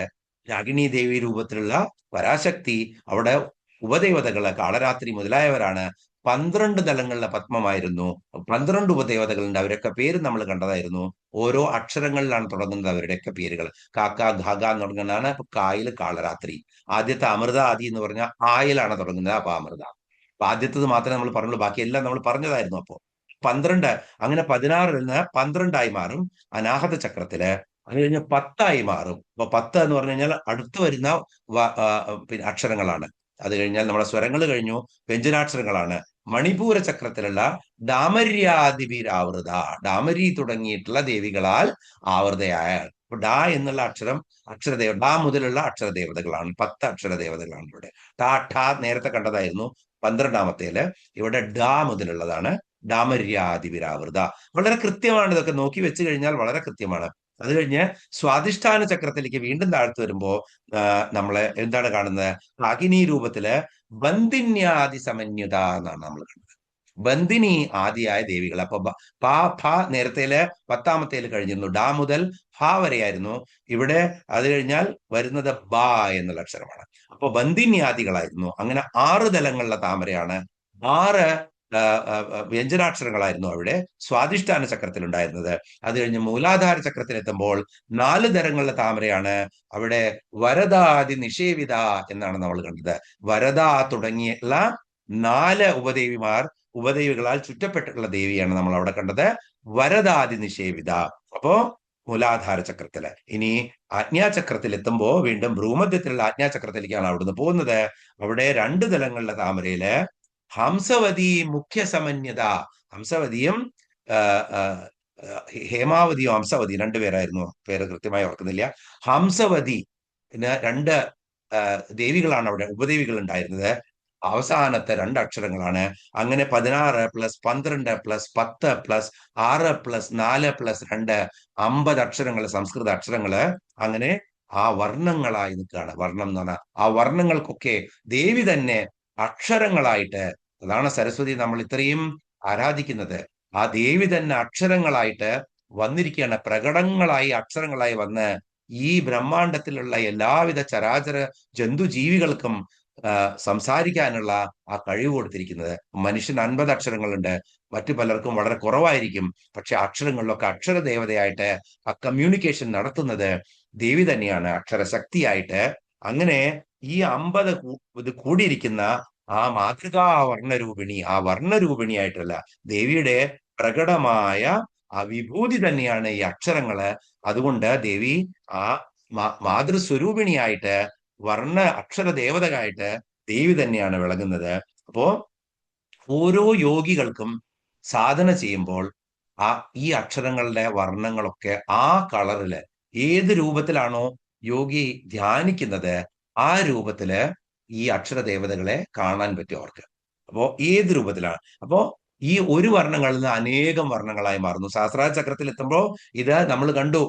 S2: രാഗിണി ദേവി രൂപത്തിലുള്ള പരാശക്തി. അവിടെ ഉപദേവതകള് കാളരാത്രി മുതലായവരാണ്. 12 ദലങ്ങളിലെ പത്മമായിരുന്നു. 12 ഉപദേവതകളുണ്ട്. അവരൊക്കെ പേര് നമ്മൾ കണ്ടതായിരുന്നു. ഓരോ അക്ഷരങ്ങളിലാണ് തുടങ്ങുന്നത് അവരുടെയൊക്കെ പേരുകൾ. കാക്ക ഘാഗ എന്ന് തുടങ്ങുന്നതാണ്. അപ്പൊ കായല് കാളരാത്രി. ആദ്യത്തെ അമൃത ആദി എന്ന് പറഞ്ഞ ആയിലാണ് തുടങ്ങുന്നത്. അപ്പൊ അമൃത. അപ്പൊ ആദ്യത്തത് മാത്രമേ നമ്മൾ പറഞ്ഞുള്ളൂ, ബാക്കിയെല്ലാം നമ്മൾ പറഞ്ഞതായിരുന്നു. അപ്പോ 12, അങ്ങനെ 16 നിന്ന് 12 മാറും അനാഹത ചക്രത്തില്. അത് കഴിഞ്ഞ് 10 മാറും. അപ്പൊ 10 എന്ന് പറഞ്ഞു കഴിഞ്ഞാൽ അടുത്ത് വരുന്ന പിന്നെ അക്ഷരങ്ങളാണ്. അത് കഴിഞ്ഞാൽ നമ്മുടെ സ്വരങ്ങൾ കഴിഞ്ഞു, വ്യഞ്ജനാക്ഷരങ്ങളാണ്. മണിപൂര ചക്രത്തിലുള്ള ഡാമര്യാദിവിരാവൃത, ഡാമരി തുടങ്ങിയിട്ടുള്ള ദേവികളാൽ ആവൃതയായ, ഡാ എന്നുള്ള അക്ഷരദേവ, ഡാ മുതലുള്ള അക്ഷരദേവതകളാണ്, 10 അക്ഷരദേവതകളാണ് ഇവിടെ. ടാ ഠാ നേരത്തെ കണ്ടതായിരുന്നു 12ാമത്തേല്, ഇവിടെ ഡാ മുതലുള്ളതാണ് ഡാമര്യാദിവിരാവൃത. വളരെ കൃത്യമാണ്, ഇതൊക്കെ നോക്കി വെച്ച് കഴിഞ്ഞാൽ വളരെ കൃത്യമാണ്. അത് കഴിഞ്ഞ് സ്വാധിഷ്ഠാന ചക്രത്തിലേക്ക് വീണ്ടും താഴ്ത്തു വരുമ്പോ നമ്മള് എന്താണ് കാണുന്നത്? കാകിനി രൂപത്തില് ബന്ധിന്യാദി സമന്യുത എന്നാണ് നമ്മൾ കണ്ടത്. ബന്ധിനി ആദിയായ ദേവികൾ. അപ്പൊ പ ഫ നേരത്തേല് 10ാമത്തേല് കഴിഞ്ഞിരുന്നു, ഡാ മുതൽ ഫ വരെയായിരുന്നു. ഇവിടെ അത് കഴിഞ്ഞാൽ വരുന്നത് ബ എന്നുള്ള അക്ഷരമാണ്. അപ്പൊ ബന്ധിന്യാദികളായിരുന്നു. അങ്ങനെ 6 തലങ്ങളിലെ താമരയാണ്, 6 വ്യഞ്ജനാക്ഷരങ്ങളായിരുന്നു അവിടെ സ്വാധിഷ്ഠാന ചക്രത്തിൽ ഉണ്ടായിരുന്നത്. അത് കഴിഞ്ഞ് മൂലാധാര ചക്രത്തിലെത്തുമ്പോൾ 4 തരങ്ങളിലെ താമരയാണ്. അവിടെ വരദാതി നിഷേവിത എന്നാണ് നമ്മൾ കണ്ടത്. വരദ തുടങ്ങിയുള്ള 4 ഉപദേവികളാൽ ചുറ്റപ്പെട്ടിട്ടുള്ള ദേവിയാണ് നമ്മൾ അവിടെ കണ്ടത്, വരദാതി നിഷേവിത. അപ്പോ മൂലാധാര ചക്രത്തില്. ഇനി ആജ്ഞാചക്രത്തിൽ എത്തുമ്പോ വീണ്ടും ഭ്രൂമധ്യത്തിലുള്ള ആജ്ഞാചക്രത്തിലേക്കാണ് അവിടുന്ന് പോകുന്നത്. അവിടെ 2 തലങ്ങളിലെ താമരയില് ഹംസവതി മുഖ്യ സമന്യത, ഹംസവതിയും ഹേമാവതിയും ഹംസവതി രണ്ടുപേരായിരുന്നു, പേര് കൃത്യമായി ഓർക്കുന്നില്ല. ഹംസവതി 2 ദേവികളാണ് അവിടെ, ഉപദേവികൾ ഉണ്ടായിരുന്നത്. അവസാനത്തെ 2 അക്ഷരങ്ങളാണ്. അങ്ങനെ 16 + 12 + 10 + 6 + 4 + 2 50 അക്ഷരങ്ങൾ, സംസ്കൃത അക്ഷരങ്ങള്. അങ്ങനെ ആ വർണ്ണങ്ങളായി നിൽക്കുകയാണ്. വർണ്ണം എന്ന് പറഞ്ഞാൽ ആ വർണ്ണങ്ങൾക്കൊക്കെ ദേവി തന്നെ അക്ഷരങ്ങളായിട്ട്, അതാണ് സരസ്വതി നമ്മൾ ഇത്രയും ആരാധിക്കുന്നത്. ആ ദേവി തന്നെ അക്ഷരങ്ങളായിട്ട് വന്നിരിക്കുകയാണ്, പ്രകടങ്ങളായി അക്ഷരങ്ങളായി വന്ന് ഈ ബ്രഹ്മാണ്ടത്തിലുള്ള എല്ലാവിധ ചരാചര ജന്തുജീവികൾക്കും സംസാരിക്കാനുള്ള ആ കഴിവ് കൊടുത്തിരിക്കുന്നത്. മനുഷ്യന് 50 അക്ഷരങ്ങളുണ്ട്, മറ്റു പലർക്കും വളരെ കുറവായിരിക്കും. പക്ഷെ അക്ഷരങ്ങളിലൊക്കെ അക്ഷരദേവതയായിട്ട് ആ കമ്മ്യൂണിക്കേഷൻ നടത്തുന്നത് ദേവി തന്നെയാണ്, അക്ഷരശക്തിയായിട്ട്. അങ്ങനെ ഈ 50 ഇത് കൂടിയിരിക്കുന്ന ആ മാതൃകാ വർണ്ണരൂപിണി, ആ വർണ്ണരൂപിണിയായിട്ടുള്ള ദേവിയുടെ പ്രകടമായ ആ വിഭൂതി തന്നെയാണ് ഈ അക്ഷരങ്ങള്. അതുകൊണ്ട് ദേവി ആ മാതൃസ്വരൂപിണിയായിട്ട്, അക്ഷര ദേവതയായിട്ട് ദേവി തന്നെയാണ് വിളങ്ങുന്നത്. അപ്പോ ഓരോ യോഗികൾക്കും സാധന ചെയ്യുമ്പോൾ ഈ അക്ഷരങ്ങളുടെ വർണ്ണങ്ങളൊക്കെ ആ കളറില് ഏത് രൂപത്തിലാണോ യോഗി ധ്യാനിക്കുന്നത് ആ രൂപത്തില് ഈ അക്ഷരദേവതകളെ കാണാൻ പറ്റും അവർക്ക്. അപ്പോ ഏത് രൂപത്തിലാണ്, അപ്പോ ഈ ഒരു വർണ്ണങ്ങളിൽ നിന്ന് അനേകം വർണ്ണങ്ങളായി മാറുന്നു. സഹസ്രാര ചക്രത്തിൽ എത്തുമ്പോൾ ഇത് നമ്മൾ കണ്ടു,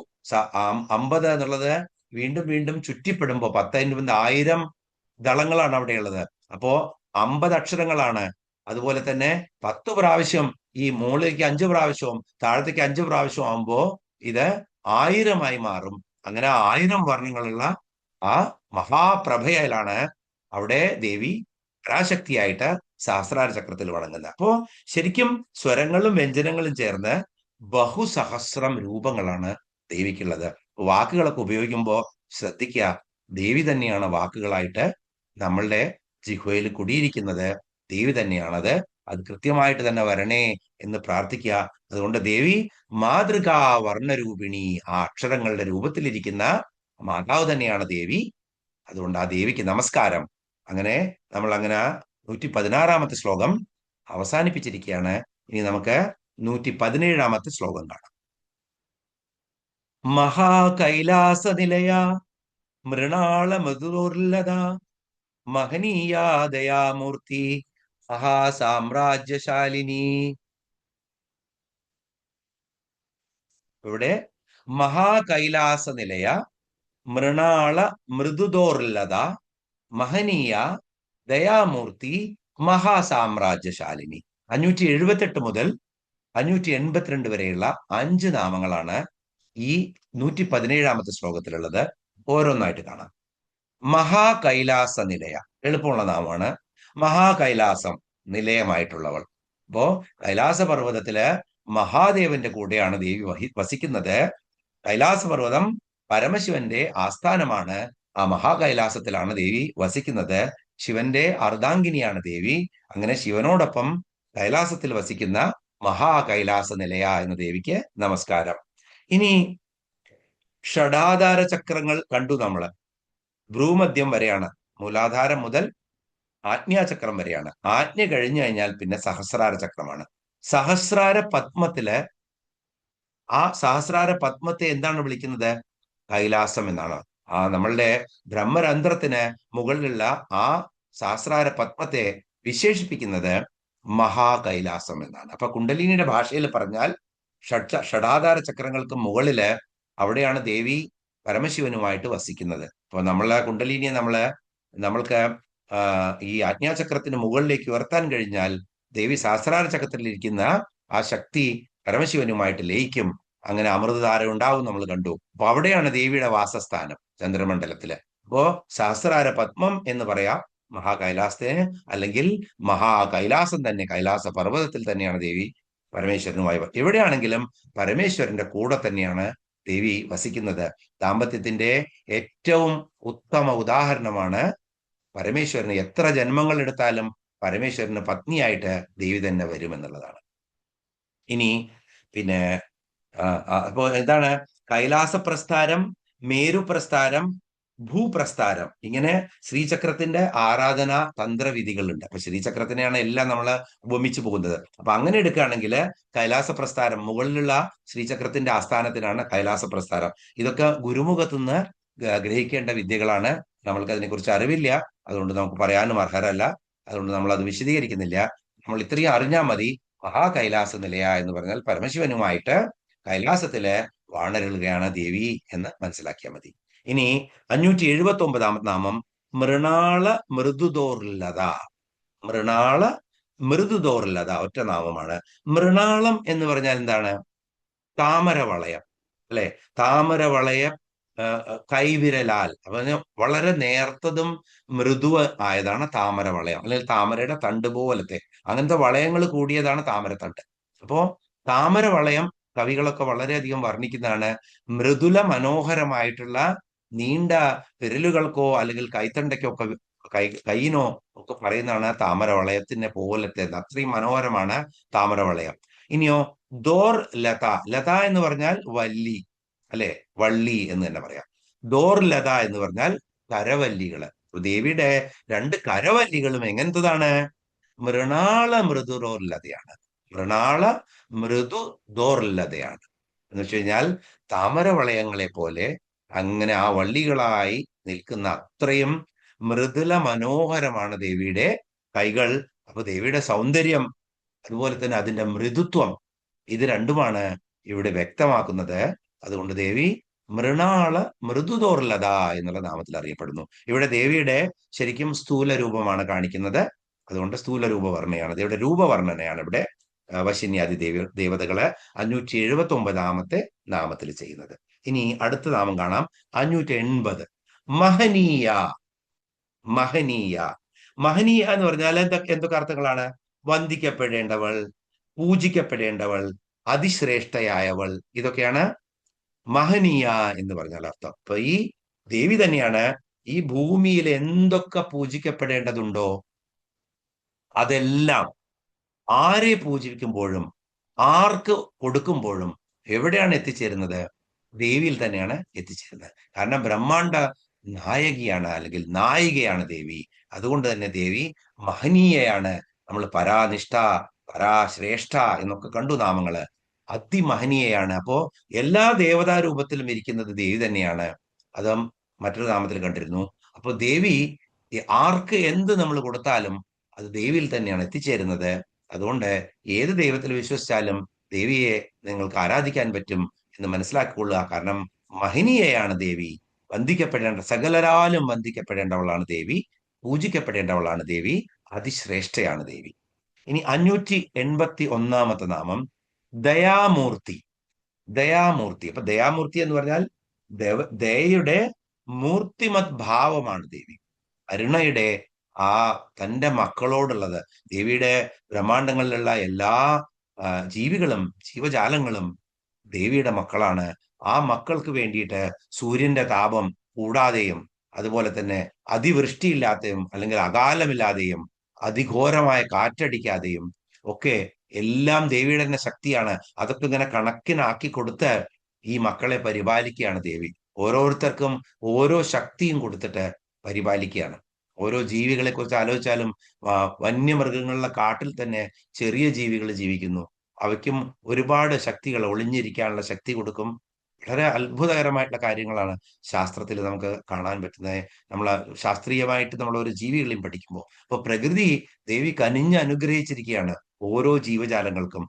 S2: 50 എന്നുള്ളത് വീണ്ടും വീണ്ടും ചുറ്റിപ്പെടുമ്പോ 10 × 1000 ദളങ്ങളാണ് അവിടെയുള്ളത്. അപ്പോ 50 അക്ഷരങ്ങളാണ്. അതുപോലെ തന്നെ 10 പ്രാവശ്യം ഈ മുകളിലേക്ക് 5 പ്രാവശ്യവും താഴത്തേക്ക് 5 പ്രാവശ്യവും ആകുമ്പോ ഇത് 1000 മാറും. അങ്ങനെ 1000 വർണ്ണങ്ങളുള്ള ആ മഹാപ്രഭയിലാണ് അവിടെ ദേവി പരാശക്തിയായിട്ട് സഹസ്രാര ചക്രത്തിൽ വണങ്ങുന്നത്. അപ്പോ ശരിക്കും സ്വരങ്ങളും വ്യഞ്ജനങ്ങളും ചേർന്ന് ബഹുസഹസ്രം രൂപങ്ങളാണ് ദേവിക്കുള്ളത്. വാക്കുകളൊക്കെ ഉപയോഗിക്കുമ്പോൾ ശ്രദ്ധിക്കുക, ദേവി തന്നെയാണ് വാക്കുകളായിട്ട് നമ്മളുടെ ജിഹ്വയിൽ കുടിയിരിക്കുന്നത്, ദേവി തന്നെയാണത്. അത് കൃത്യമായിട്ട് തന്നെ വരണേ എന്ന് പ്രാർത്ഥിക്കുക. അതുകൊണ്ട് ദേവി മാതൃകാ വർണ്ണരൂപിണി, ആ അക്ഷരങ്ങളുടെ രൂപത്തിലിരിക്കുന്ന മാതാവ് തന്നെയാണ് ദേവി. അതുകൊണ്ട് ആ ദേവിക്ക് നമസ്കാരം. അങ്ങനെ നമ്മൾ 116ാമത്തെ ശ്ലോകം അവസാനിപ്പിച്ചിരിക്കുകയാണ്. ഇനി നമുക്ക് 117ാമത്തെ ശ്ലോകം കാണാം. മഹാകൈലാസ നിലയ മൃണാള മധുർലത മഹനീയാ ദയാമൂർത്തി മഹാസാമ്രാജ്യശാലിനി. ഇവിടെ മഹാകൈലാസ നിലയ മൃണാള മൃദുദോർലത മഹനീയ ദയാമൂർത്തി മഹാസാമ്രാജ്യശാലിനി. 578 മുതൽ 582 വരെയുള്ള 5 നാമങ്ങളാണ് ഈ 117ാമത്തെ ശ്ലോകത്തിലുള്ളത്. ഓരോന്നായിട്ട് കാണാം. മഹാകൈലാസ നിലയ, എളുപ്പമുള്ള നാമമാണ്. മഹാകൈലാസം, നിലയമായിട്ടുള്ളവൾ. അപ്പോ കൈലാസ പർവ്വതത്തില് മഹാദേവന്റെ കൂടെയാണ് ദേവി വസിക്കുന്നത്. കൈലാസ പർവ്വതം പരമശിവന്റെ ആസ്ഥാനമാണ്. ആ മഹാകൈലാസത്തിലാണ് ദേവി വസിക്കുന്നത്. ശിവന്റെ അർദ്ധാംഗിനിയാണ് ദേവി. അങ്ങനെ ശിവനോടൊപ്പം കൈലാസത്തിൽ വസിക്കുന്ന മഹാകൈലാസ നിലയ എന്ന ദേവിക്ക് നമസ്കാരം. ഇനി ഷഡാധാര ചക്രങ്ങൾ കണ്ടു നമ്മള്. ഭ്രൂമധ്യം വരെയാണ്, മൂലാധാരം മുതൽ ആജ്ഞാചക്രം വരെയാണ്. ആജ്ഞ കഴിഞ്ഞു കഴിഞ്ഞാൽ പിന്നെ സഹസ്രാര ചക്രമാണ്. സഹസ്രാര പത്മത്തില് ആ സഹസ്രാര പത്മത്തെ എന്താണ് വിളിക്കുന്നത്? കൈലാസം എന്നാണ്. നമ്മളുടെ ബ്രഹ്മരന്ധ്രത്തിന് മുകളിലുള്ള ആ സഹസ്രാര പത്മത്തെ വിശേഷിപ്പിക്കുന്നത് മഹാകൈലാസം എന്നാണ്. അപ്പൊ കുണ്ടലിനിയുടെ ഭാഷയിൽ പറഞ്ഞാൽ ഷഡാധാര ചക്രങ്ങൾക്ക് മുകളില് അവിടെയാണ് ദേവി പരമശിവനുമായിട്ട് വസിക്കുന്നത്. അപ്പൊ നമ്മളെ കുണ്ടലിനിയെ നമ്മൾക്ക് ഈ ആജ്ഞാചക്രത്തിന് മുകളിലേക്ക് ഉയർത്താൻ കഴിഞ്ഞാൽ ദേവി സഹസ്രാര ചക്രത്തിലിരിക്കുന്ന ആ ശക്തി പരമശിവനുമായിട്ട് ലയിക്കും. അങ്ങനെ അമൃതധാര ഉണ്ടാവും നമ്മൾ കണ്ടു. അപ്പൊ അവിടെയാണ് ദേവിയുടെ വാസസ്ഥാനം ചന്ദ്രമണ്ഡലത്തില്. അപ്പോ സഹസ്രാര പത്മം എന്ന് പറയാം മഹാകൈലാസത്തിന്, അല്ലെങ്കിൽ മഹാകൈലാസം തന്നെ, കൈലാസ പർവ്വതത്തിൽ തന്നെയാണ് ദേവി പരമേശ്വരനുമായി എവിടെയാണെങ്കിലും പരമേശ്വരന്റെ കൂടെ തന്നെയാണ് ദേവി വസിക്കുന്നത്. ദാമ്പത്യത്തിന്റെ ഏറ്റവും ഉത്തമ ഉദാഹരണമാണ് പരമേശ്വരന് എത്ര ജന്മങ്ങൾ എടുത്താലും പരമേശ്വരന് പത്നിയായിട്ട് ദേവി തന്നെ വരുമെന്നുള്ളതാണ്. ഇനി പിന്നെ അപ്പോ എന്താണ് കൈലാസ പ്രസ്ഥാനം, മേരു പ്രസ്ഥാനം, ഭൂപ്രസ്ഥാനം, ഇങ്ങനെ ശ്രീചക്രത്തിന്റെ ആരാധന തന്ത്രവിധികളുണ്ട്. അപ്പൊ ശ്രീചക്രത്തിനെയാണ് എല്ലാം നമ്മൾ ഉപമിച്ചു പോകുന്നത്. അപ്പൊ അങ്ങനെ എടുക്കുകയാണെങ്കിൽ കൈലാസ പ്രസ്ഥാനം, മുകളിലുള്ള ശ്രീചക്രത്തിന്റെ ആസ്ഥാനത്തിനാണ് കൈലാസ പ്രസ്ഥാനം. ഇതൊക്കെ ഗുരുമുഖത്തുനിന്ന് ഗ്രഹിക്കേണ്ട വിദ്യകളാണ്. നമ്മൾക്ക് അതിനെക്കുറിച്ച് അറിവില്ല, അതുകൊണ്ട് നമുക്ക് പറയാനും അർഹരല്ല. അതുകൊണ്ട് നമ്മൾ അത് വിശദീകരിക്കുന്നില്ല. നമ്മൾ ഇത്രയും അറിഞ്ഞാൽ മതി. മഹാകൈലാസ നിലയ എന്ന് പറഞ്ഞാൽ പരമശിവനുമായിട്ട് കൈലാസത്തില് വാണരുളുകയാണ് ദേവി എന്ന് മനസ്സിലാക്കിയാൽ മതി. ഇനി 579 നാമം മൃണാള മൃദുദോർലത. മൃണാള മൃദുദോർലത ഒറ്റ നാമമാണ്. മൃണാളം എന്ന് പറഞ്ഞാൽ എന്താണ്? താമരവളയം, അല്ലെ? താമരവളയം കൈവിരലാൽ വളരെ നേർത്തതും മൃദു ആയതാണ് താമരവളയം, അല്ലെങ്കിൽ താമരയുടെ തണ്ട് പോലത്തെ അങ്ങനത്തെ വളയങ്ങൾ കൂടിയതാണ് താമരത്തണ്ട്. അപ്പോ താമരവളയം കവികളൊക്കെ വളരെയധികം വർണ്ണിക്കുന്നതാണ്. മൃദുല മനോഹരമായിട്ടുള്ള നീണ്ട വിരലുകൾക്കോ അല്ലെങ്കിൽ കൈത്തണ്ടയ്ക്കോ ഒക്കെ കൈയിനോ ഒക്കെ പറയുന്നതാണ് താമരവളയത്തിനെ പോലത്തെ. അത്രയും മനോഹരമാണ് താമരവളയം. ഇനിയോ ദോർ ലത. ലത എന്ന് പറഞ്ഞാൽ വല്ലി, അല്ലെ? വള്ളി എന്ന് തന്നെ പറയാം. ദോർ ലത എന്ന് പറഞ്ഞാൽ കരവല്ലികള്. ദേവിയുടെ രണ്ട് കരവല്ലികളും എങ്ങനത്തതാണ്? മൃണാള മൃദുദോർലതയാണ്. മൃണാള മൃദു ദോർലതയാണ് എന്ന് വെച്ച് കഴിഞ്ഞാൽ താമരവളയങ്ങളെ പോലെ അങ്ങനെ ആ വള്ളികളായി നിൽക്കുന്ന അത്രയും മൃദുല മനോഹരമാണ് ദേവിയുടെ കൈകൾ. അപ്പൊ ദേവിയുടെ സൗന്ദര്യം, അതുപോലെ തന്നെ അതിന്റെ മൃദുത്വം, ഇത് രണ്ടുമാണ് ഇവിടെ വ്യക്തമാക്കുന്നത്. അതുകൊണ്ട് ദേവി മൃണാള മൃദുദോർലത എന്നുള്ള നാമത്തിൽ അറിയപ്പെടുന്നു. ഇവിടെ ദേവിയുടെ ശരിക്കും സ്ഥൂല രൂപമാണ് കാണിക്കുന്നത്. അതുകൊണ്ട് സ്ഥൂല രൂപവർണ്ണയാണ്, ദേവിയുടെ രൂപവർണ്ണനയാണ് ഇവിടെ വശിന്യാദി ദേവതകള് 579 നാമത്തിൽ ചെയ്യുന്നത്. ഇനി അടുത്ത നാമം കാണാം, 580 മഹനീയ. മഹനീയ. മഹനീയ എന്ന് പറഞ്ഞാൽ എന്തൊക്കെ അർത്ഥങ്ങളാണ്? വന്ദിക്കപ്പെടേണ്ടവൾ, പൂജിക്കപ്പെടേണ്ടവൾ, അതിശ്രേഷ്ഠയായവൾ, ഇതൊക്കെയാണ് മഹനീയ എന്ന് പറഞ്ഞാൽ അർത്ഥം. അപ്പൊ ഈ ദേവി തന്നെയാണ് ഈ ഭൂമിയിൽ എന്തൊക്കെ പൂജിക്കപ്പെടേണ്ടതുണ്ടോ അതെല്ലാം ആരെ പൂജിക്കുമ്പോഴും ആർക്ക് കൊടുക്കുമ്പോഴും എവിടെയാണ് എത്തിച്ചേരുന്നത്? ദേവിയിൽ തന്നെയാണ് എത്തിച്ചേരുന്നത്. കാരണം ബ്രഹ്മാണ്ട നായകിയാണ്, അല്ലെങ്കിൽ നായികയാണ് ദേവി. അതുകൊണ്ട് തന്നെ ദേവി മഹനീയയാണ്. നമ്മൾ പരാനിഷ്ഠ, പരാശ്രേഷ്ഠ എന്നൊക്കെ കണ്ടു നാമങ്ങള്. അതിമഹനീയയാണ്. അപ്പോ എല്ലാ ദേവതാ രൂപത്തിലും ഇരിക്കുന്നത് ദേവി തന്നെയാണ്. അതും മറ്റൊരു നാമത്തിൽ കണ്ടിരുന്നു. അപ്പൊ ദേവി ആർക്ക് എന്ത് നമ്മൾ കൊടുത്താലും അത് ദേവിയിൽ തന്നെയാണ് എത്തിച്ചേരുന്നത്. അതുകൊണ്ട് ഏത് ദൈവത്തിൽ വിശ്വസിച്ചാലും ദേവിയെ നിങ്ങൾക്ക് ആരാധിക്കാൻ പറ്റും എന്ന് മനസ്സിലാക്കിക്കൊള്ളുക. കാരണം മഹനീയയാണ് ദേവി. സകലരാലും വന്ദിക്കപ്പെടേണ്ടവളാണ് ദേവി, പൂജിക്കപ്പെടേണ്ടവളാണ് ദേവി, അതിശ്രേഷ്ഠയാണ് ദേവി. ഇനി 581 നാമം ദയാമൂർത്തി. ദയാമൂർത്തി. അപ്പൊ ദയാമൂർത്തി എന്ന് പറഞ്ഞാൽ ദയയുടെ മൂർത്തിമത് ഭാവമാണ് ദേവി. കരുണയുടെ ആ തന്റെ മക്കളോടുള്ളത്. ദേവിയുടെ ബ്രഹ്മാണ്ടങ്ങളിലുള്ള എല്ലാ ജീവികളും ജീവജാലങ്ങളും ദേവിയുടെ മക്കളാണ്. ആ മക്കൾക്ക് വേണ്ടിയിട്ട് സൂര്യന്റെ താപം കൂടാതെയും, അതുപോലെ തന്നെ അതിവൃഷ്ടിയില്ലാതെയും അല്ലെങ്കിൽ അകാലമില്ലാതെയും അതിഘോരമായ കാറ്റടിക്കാതെയും ഒക്കെ എല്ലാം ദേവിയുടെ തന്നെ ശക്തിയാണ്. അതൊക്കെ ഇങ്ങനെ കണക്കിനാക്കി കൊടുത്ത് ഈ മക്കളെ പരിപാലിക്കുകയാണ് ദേവി. ഓരോരുത്തർക്കും ഓരോ ശക്തിയും കൊടുത്തിട്ട് പരിപാലിക്കുകയാണ്. ഓരോ ജീവികളെ കുറിച്ച് ആലോചിച്ചാലും വന്യമൃഗങ്ങളുടെ കാട്ടിൽ തന്നെ ചെറിയ ജീവികൾ ജീവിക്കുന്നു. അവയ്ക്കും ഒരുപാട് ശക്തികൾ, ഒളിഞ്ഞിരിക്കാനുള്ള ശക്തി കൊടുക്കും. വളരെ അത്ഭുതകരമായിട്ടുള്ള കാര്യങ്ങളാണ് ശാസ്ത്രത്തിൽ നമുക്ക് കാണാൻ പറ്റുന്നത്. നമ്മൾ ശാസ്ത്രീയമായിട്ട് നമ്മൾ ഓരോ ജീവികളെയും പഠിക്കുമ്പോൾ, അപ്പൊ പ്രകൃതി ദേവി കനിഞ്ഞ് അനുഗ്രഹിച്ചിരിക്കുകയാണ് ഓരോ ജീവജാലങ്ങൾക്കും.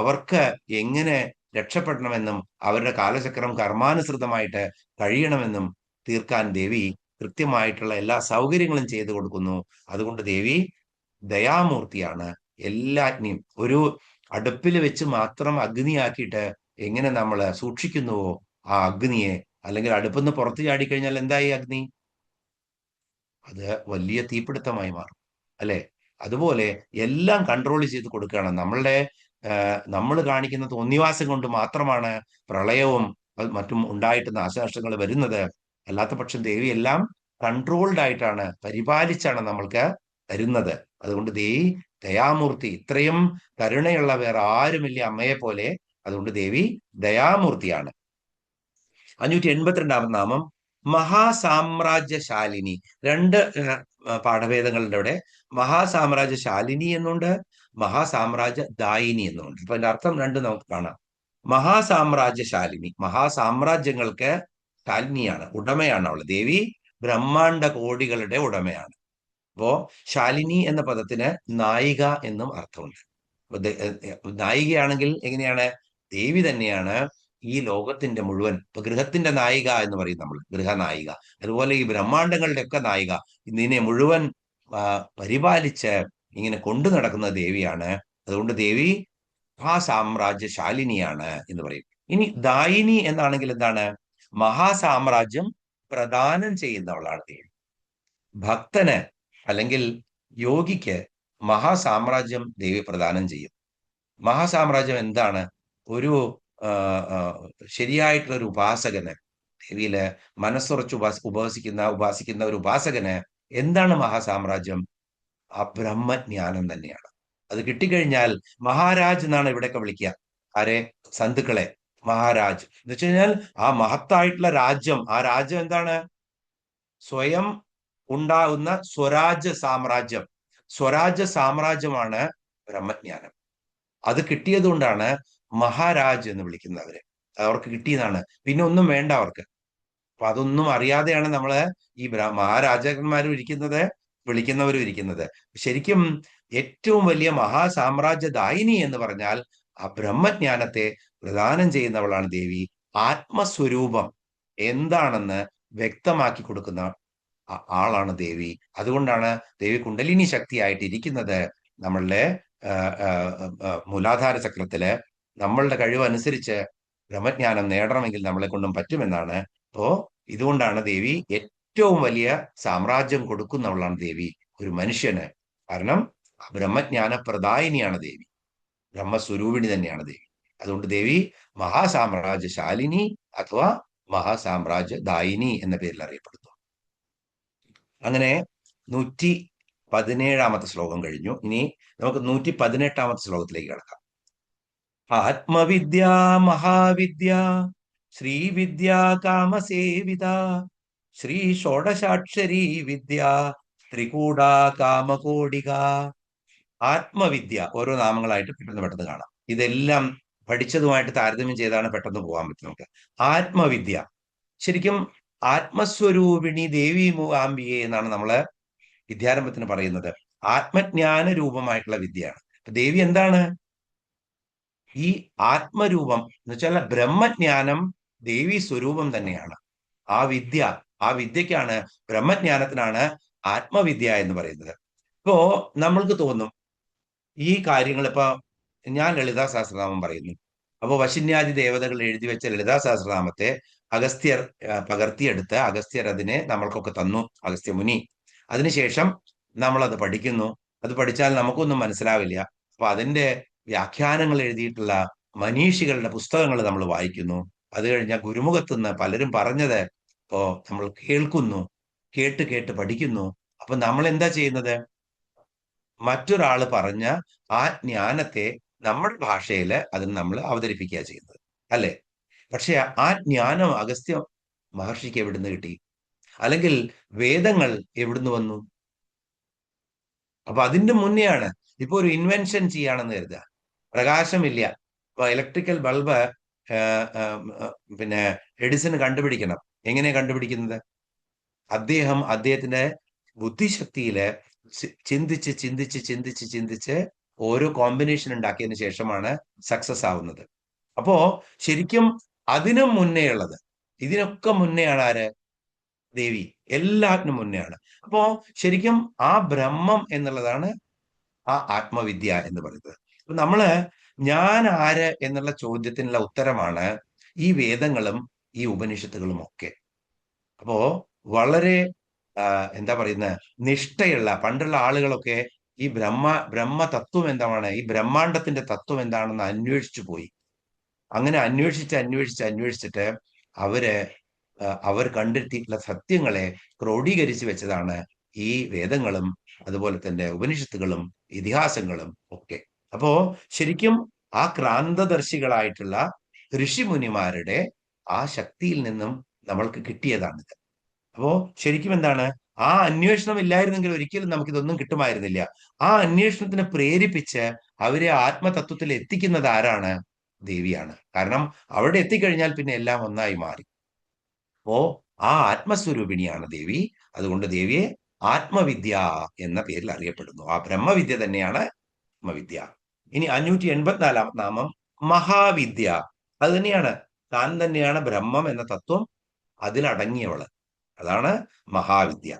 S2: അവർക്ക് എങ്ങനെ രക്ഷപ്പെടണമെന്നും അവരുടെ കാലചക്രം കർമാനുസൃതമായിട്ട് കഴിയണമെന്നും തീർക്കാൻ ദേവി കൃത്യമായിട്ടുള്ള എല്ലാ സൗകര്യങ്ങളും ചെയ്തു കൊടുക്കുന്നു. അതുകൊണ്ട് ദേവി ദയാമൂർത്തിയാണ്. എല്ലാറ്റിനെയും ഒരു അടുപ്പിൽ വെച്ച് മാത്രം അഗ്നിയാക്കിയിട്ട് എങ്ങനെ നമ്മൾ സൂക്ഷിക്കുന്നുവോ ആ അഗ്നിയെ, അല്ലെങ്കിൽ അടുപ്പിന്ന് പുറത്തു ചാടിക്കഴിഞ്ഞാൽ എന്തായി അഗ്നി? അത് വലിയ തീപിടുത്തമായി മാറും, അല്ലെ? അതുപോലെ എല്ലാം കൺട്രോൾ ചെയ്ത് കൊടുക്കുകയാണ്. നമ്മൾ കാണിക്കുന്ന തോന്നിവാസം കൊണ്ട് മാത്രമാണ് പ്രളയവും മറ്റും ഉണ്ടായിട്ട് നാശനഷ്ടങ്ങൾ വരുന്നത്. അല്ലാത്ത പക്ഷം ദേവി എല്ലാം കൺട്രോൾഡ് ആയിട്ടാണ്, പരിപാലിച്ചാണ് നമ്മൾക്ക് തരുന്നത്. അതുകൊണ്ട് ദേവി ദയാമൂർത്തി, ഇത്രയും കരുണയുള്ള വേറെ ആരുമില്ല അമ്മയെ പോലെ. അതുകൊണ്ട് ദേവി ദയാമൂർത്തിയാണ്. 582 നാമം മഹാസാമ്രാജ്യശാലിനി. രണ്ട് പാഠഭേദങ്ങളുടെ അവിടെ മഹാസാമ്രാജ്യശാലിനി എന്നുണ്ട്, മഹാസാമ്രാജ്യ ദായിനി എന്നുണ്ട്. അപ്പൊ അതിന്റെ അർത്ഥം രണ്ടും നമുക്ക് കാണാം. മഹാസാമ്രാജ്യശാലിനി, മഹാസാമ്രാജ്യങ്ങൾക്ക് ശാലിനിയാണ്, ഉടമയാണ് അവൾ. ദേവി ബ്രഹ്മാണ്ട കോടികളുടെ ഉടമയാണ്. അപ്പോ ശാലിനി എന്ന പദത്തിന് നായിക എന്നും അർത്ഥമുണ്ട്. നായികയാണെങ്കിൽ എങ്ങനെയാണ്? ദേവി തന്നെയാണ് ഈ ലോകത്തിന്റെ മുഴുവൻ, ഇപ്പൊ ഗൃഹത്തിന്റെ നായിക എന്ന് പറയും നമ്മൾ, ഗൃഹനായിക. അതുപോലെ ഈ ബ്രഹ്മാണ്ടങ്ങളുടെ ഒക്കെ നായിക, ഇതിനെ മുഴുവൻ പരിപാലിച്ച് ഇങ്ങനെ കൊണ്ടു നടക്കുന്ന ദേവിയാണ്. അതുകൊണ്ട് ദേവി മഹാസാമ്രാജ്യശാലിനിയാണ് എന്ന് പറയും. ഇനി ദായിനി എന്നാണെങ്കിൽ എന്താണ്? മഹാസാമ്രാജ്യം പ്രദാനം ചെയ്യുന്നവളാണ് ദേവി. ഭക്തന് അല്ലെങ്കിൽ യോഗിക്ക് മഹാസാമ്രാജ്യം ദേവി പ്രദാനം ചെയ്യും. മഹാസാമ്രാജ്യം എന്താണ്? ഒരു ശരിയായിട്ടുള്ള ഒരു ഉപാസകന്, ദേവിയില് മനസ്സുറച്ച് ഉപാസിക്കുന്ന ഒരു ഉപാസകന് എന്താണ് മഹാസാമ്രാജ്യം? ആ ബ്രഹ്മജ്ഞാനം തന്നെയാണ്. അത് കിട്ടിക്കഴിഞ്ഞാൽ മഹാരാജ് എന്നാണ് ഇവിടെയൊക്കെ വിളിക്കുക. ആരെ? സന്തുക്കളെ മഹാരാജ് എന്ന് വെച്ച് കഴിഞ്ഞാൽ ആ മഹത്തായിട്ടുള്ള രാജ്യം. ആ രാജ്യം എന്താണ്? സ്വയം ഉണ്ടാകുന്ന സ്വരാജ്യ സാമ്രാജ്യം. സ്വരാജ്യ സാമ്രാജ്യമാണ് ബ്രഹ്മജ്ഞാനം. അത് കിട്ടിയത് കൊണ്ടാണ് മഹാരാജ് എന്ന് വിളിക്കുന്നവര്. അവർക്ക് കിട്ടിയതാണ്, പിന്നെ ഒന്നും വേണ്ട അവർക്ക്. അപ്പൊ അതൊന്നും അറിയാതെയാണ് നമ്മള് ഈ മഹാരാജാക്കന്മാരും ഇരിക്കുന്നത്, വിളിക്കുന്നവരും ഇരിക്കുന്നത്. ശരിക്കും ഏറ്റവും വലിയ മഹാസാമ്രാജ്യദായിനി എന്ന് പറഞ്ഞാൽ ആ ബ്രഹ്മജ്ഞാനത്തെ പ്രദാനം ചെയ്യുന്നവളാണ് ദേവി. ആത്മസ്വരൂപം എന്താണെന്ന് വ്യക്തമാക്കി കൊടുക്കുന്ന ആളാണ് ദേവി. അതുകൊണ്ടാണ് ദേവി കുണ്ടലിനി ശക്തിയായിട്ട് ഇരിക്കുന്നത് നമ്മളുടെ മൂലാധാര ചക്രത്തില്. നമ്മളുടെ കഴിവനുസരിച്ച് ബ്രഹ്മജ്ഞാനം നേടണമെങ്കിൽ നമ്മളെ കൊണ്ടും പറ്റുമെന്നാണ്. അപ്പോ ഇതുകൊണ്ടാണ് ദേവി ഏറ്റവും വലിയ സാമ്രാജ്യം കൊടുക്കുന്നവളാണ് ദേവി ഒരു മനുഷ്യന്. കാരണം ബ്രഹ്മജ്ഞാന പ്രദായിനിയാണ് ദേവി, ബ്രഹ്മസ്വരൂപിണി തന്നെയാണ് ദേവി. അതുകൊണ്ട് ദേവി മഹാസാമ്രാജ്യശാലിനി അഥവാ മഹാസാമ്രാജ്യ ദായിനി എന്ന പേരിൽ അറിയപ്പെടുന്നു. അങ്ങനെ 117 ശ്ലോകം കഴിഞ്ഞു. ഇനി നമുക്ക് 118 ശ്ലോകത്തിലേക്ക് കിടക്കാം. ആത്മവിദ്യ മഹാവിദ്യ ശ്രീവിദ്യ കാമസേവിത ശ്രീ ഷോഡശാക്ഷരി വിദ്യ ത്രികൂട കാമകോടിക. ആത്മവിദ്യ ഓരോ നാമങ്ങളായിട്ട് പെട്ടെന്ന് കാണാം. ഇതെല്ലാം പഠിച്ചതുമായിട്ട് താരതമ്യം ചെയ്താണ് പെട്ടെന്ന് പോകാൻ പറ്റും നമുക്ക്. ആത്മവിദ്യ ശരിക്കും ആത്മസ്വരൂപിണി ദേവി മൂകാംബിയെ എന്നാണ് നമ്മള് വിദ്യാരംഭത്തിന് പറയുന്നത്. ആത്മജ്ഞാന രൂപമായിട്ടുള്ള വിദ്യയാണ്. ദേവി എന്താണ്? ഈ ആത്മരൂപം എന്ന് വെച്ചാൽ ബ്രഹ്മജ്ഞാനം ദേവി സ്വരൂപം തന്നെയാണ്. ആ വിദ്യക്കാണ്, ബ്രഹ്മജ്ഞാനത്തിനാണ് ആത്മവിദ്യ എന്ന് പറയുന്നത്. ഇപ്പോ നമ്മൾക്ക് തോന്നും ഈ കാര്യങ്ങൾ, ഇപ്പൊ ഞാൻ ലളിതാ സഹസ്രനാമം പറയുന്നു. അപ്പൊ വശിന്യാദി ദേവതകൾ എഴുതി വെച്ച ലളിതാ സഹസ്രനാമത്തെ അഗസ്ത്യർ പകർത്തിയെടുത്ത് അഗസ്ത്യർ അതിനെ നമ്മൾക്കൊക്കെ തന്നു, അഗസ്ത്യ മുനി. അതിനുശേഷം നമ്മൾ അത് പഠിക്കുന്നു. അത് പഠിച്ചാൽ നമുക്കൊന്നും മനസ്സിലാവില്ല. അപ്പൊ അതിന്റെ വ്യാഖ്യാനങ്ങൾ എഴുതിയിട്ടുള്ള മനീഷികളുടെ പുസ്തകങ്ങൾ നമ്മൾ വായിക്കുന്നു. അത് കഴിഞ്ഞാൽ ഗുരുമുഖത്തുനിന്ന് പലരും പറഞ്ഞത് ഇപ്പോ നമ്മൾ കേൾക്കുന്നു, കേട്ട് പഠിക്കുന്നു. അപ്പൊ നമ്മൾ എന്താ ചെയ്യുന്നത്? മറ്റൊരാൾ പറഞ്ഞ ആ ജ്ഞാനത്തെ നമ്മുടെ ഭാഷയിൽ അതിന് നമ്മൾ അവതരിപ്പിക്കുക ചെയ്യുന്നത്, അല്ലെ? പക്ഷെ ആ ജ്ഞാനം അഗസ്ത്യ മഹർഷിക്ക് എവിടുന്ന് കിട്ടി? അല്ലെങ്കിൽ വേദങ്ങൾ എവിടുന്ന് വന്നു? അപ്പൊ അതിന്റെ മുന്നെയാണ്. ഇപ്പൊ ഒരു ഇൻവെൻഷൻ ചെയ്യാണെന്ന് കരുതുക, പ്രകാശമില്ല. ഇപ്പൊ ഇലക്ട്രിക്കൽ ബൾബ് പിന്നെ എഡിസൺ കണ്ടുപിടിക്കണം. എങ്ങനെയാ കണ്ടുപിടിക്കുന്നത്? അദ്ദേഹത്തിന്റെ ബുദ്ധിശക്തിയില് ചിന്തിച്ച് ചിന്തിച്ച് ചിന്തിച്ച് ചിന്തിച്ച് ഓരോ കോമ്പിനേഷൻ ഉണ്ടാക്കിയതിനു ശേഷമാണ് സക്സസ് ആവുന്നത്. അപ്പോ ശരിക്കും അതിനും മുന്നേ ഉള്ളത്, ഇതിനൊക്കെ മുന്നെയാണ് ആര്? ദേവി. എല്ലാത്തിനും മുന്നെയാണ്. അപ്പോ ശരിക്കും ആ ബ്രഹ്മം എന്നുള്ളതാണ് ആ ആത്മവിദ്യ എന്ന് പറയുന്നത്. അപ്പൊ നമ്മള് ഞാൻ ആര് എന്നുള്ള ചോദ്യത്തിനുള്ള ഉത്തരമാണ് ഈ വേദങ്ങളും ഈ ഉപനിഷത്തുകളും ഒക്കെ. അപ്പോ വളരെ എന്താ പറയുന്ന നിഷ്ഠയുള്ള പണ്ടുള്ള ആളുകളൊക്കെ ഈ ബ്രഹ്മ തത്വം എന്താണ്, ഈ ബ്രഹ്മാണ്ടത്തിന്റെ തത്വം എന്താണെന്ന് അന്വേഷിച്ചു പോയി. അങ്ങനെ അന്വേഷിച്ചിട്ട് അവര് അവർ കണ്ടെത്തിയിട്ടുള്ള സത്യങ്ങളെ ക്രോഡീകരിച്ചു വെച്ചതാണ് ഈ വേദങ്ങളും അതുപോലെ തന്നെ ഉപനിഷത്തുകളും ഇതിഹാസങ്ങളും ഒക്കെ. അപ്പോ ശരിക്കും ആ ക്രാന്തദർശികളായിട്ടുള്ള ഋഷിമുനിമാരുടെ ആ ശക്തിയിൽ നിന്നും നമ്മൾക്ക് കിട്ടിയതാണിത്. അപ്പോ ശരിക്കും എന്താണ്, ആ അന്വേഷണം ഇല്ലായിരുന്നെങ്കിൽ ഒരിക്കലും നമുക്കിതൊന്നും കിട്ടുമായിരുന്നില്ല. ആ അന്വേഷണത്തിനെ പ്രേരിപ്പിച്ച് അവരെ ആത്മതത്വത്തിൽ എത്തിക്കുന്നത് ആരാണ്? ദേവിയാണ്. കാരണം അവിടെ എത്തിക്കഴിഞ്ഞാൽ പിന്നെ എല്ലാം ഒന്നായി മാറി. അപ്പോ ആ ആത്മസ്വരൂപിണിയാണ് ദേവി. അതുകൊണ്ട് ദേവിയെ ആത്മവിദ്യ എന്ന പേരിൽ അറിയപ്പെടുന്നു. ആ ബ്രഹ്മവിദ്യ തന്നെയാണ് ആത്മവിദ്യ. ഇനി 584 നാമം മഹാവിദ്യ. അത് തന്നെയാണ്, താൻ തന്നെയാണ് ബ്രഹ്മം എന്ന തത്വം, അതിലടങ്ങിയവള്. അതാണ് മഹാവിദ്യ.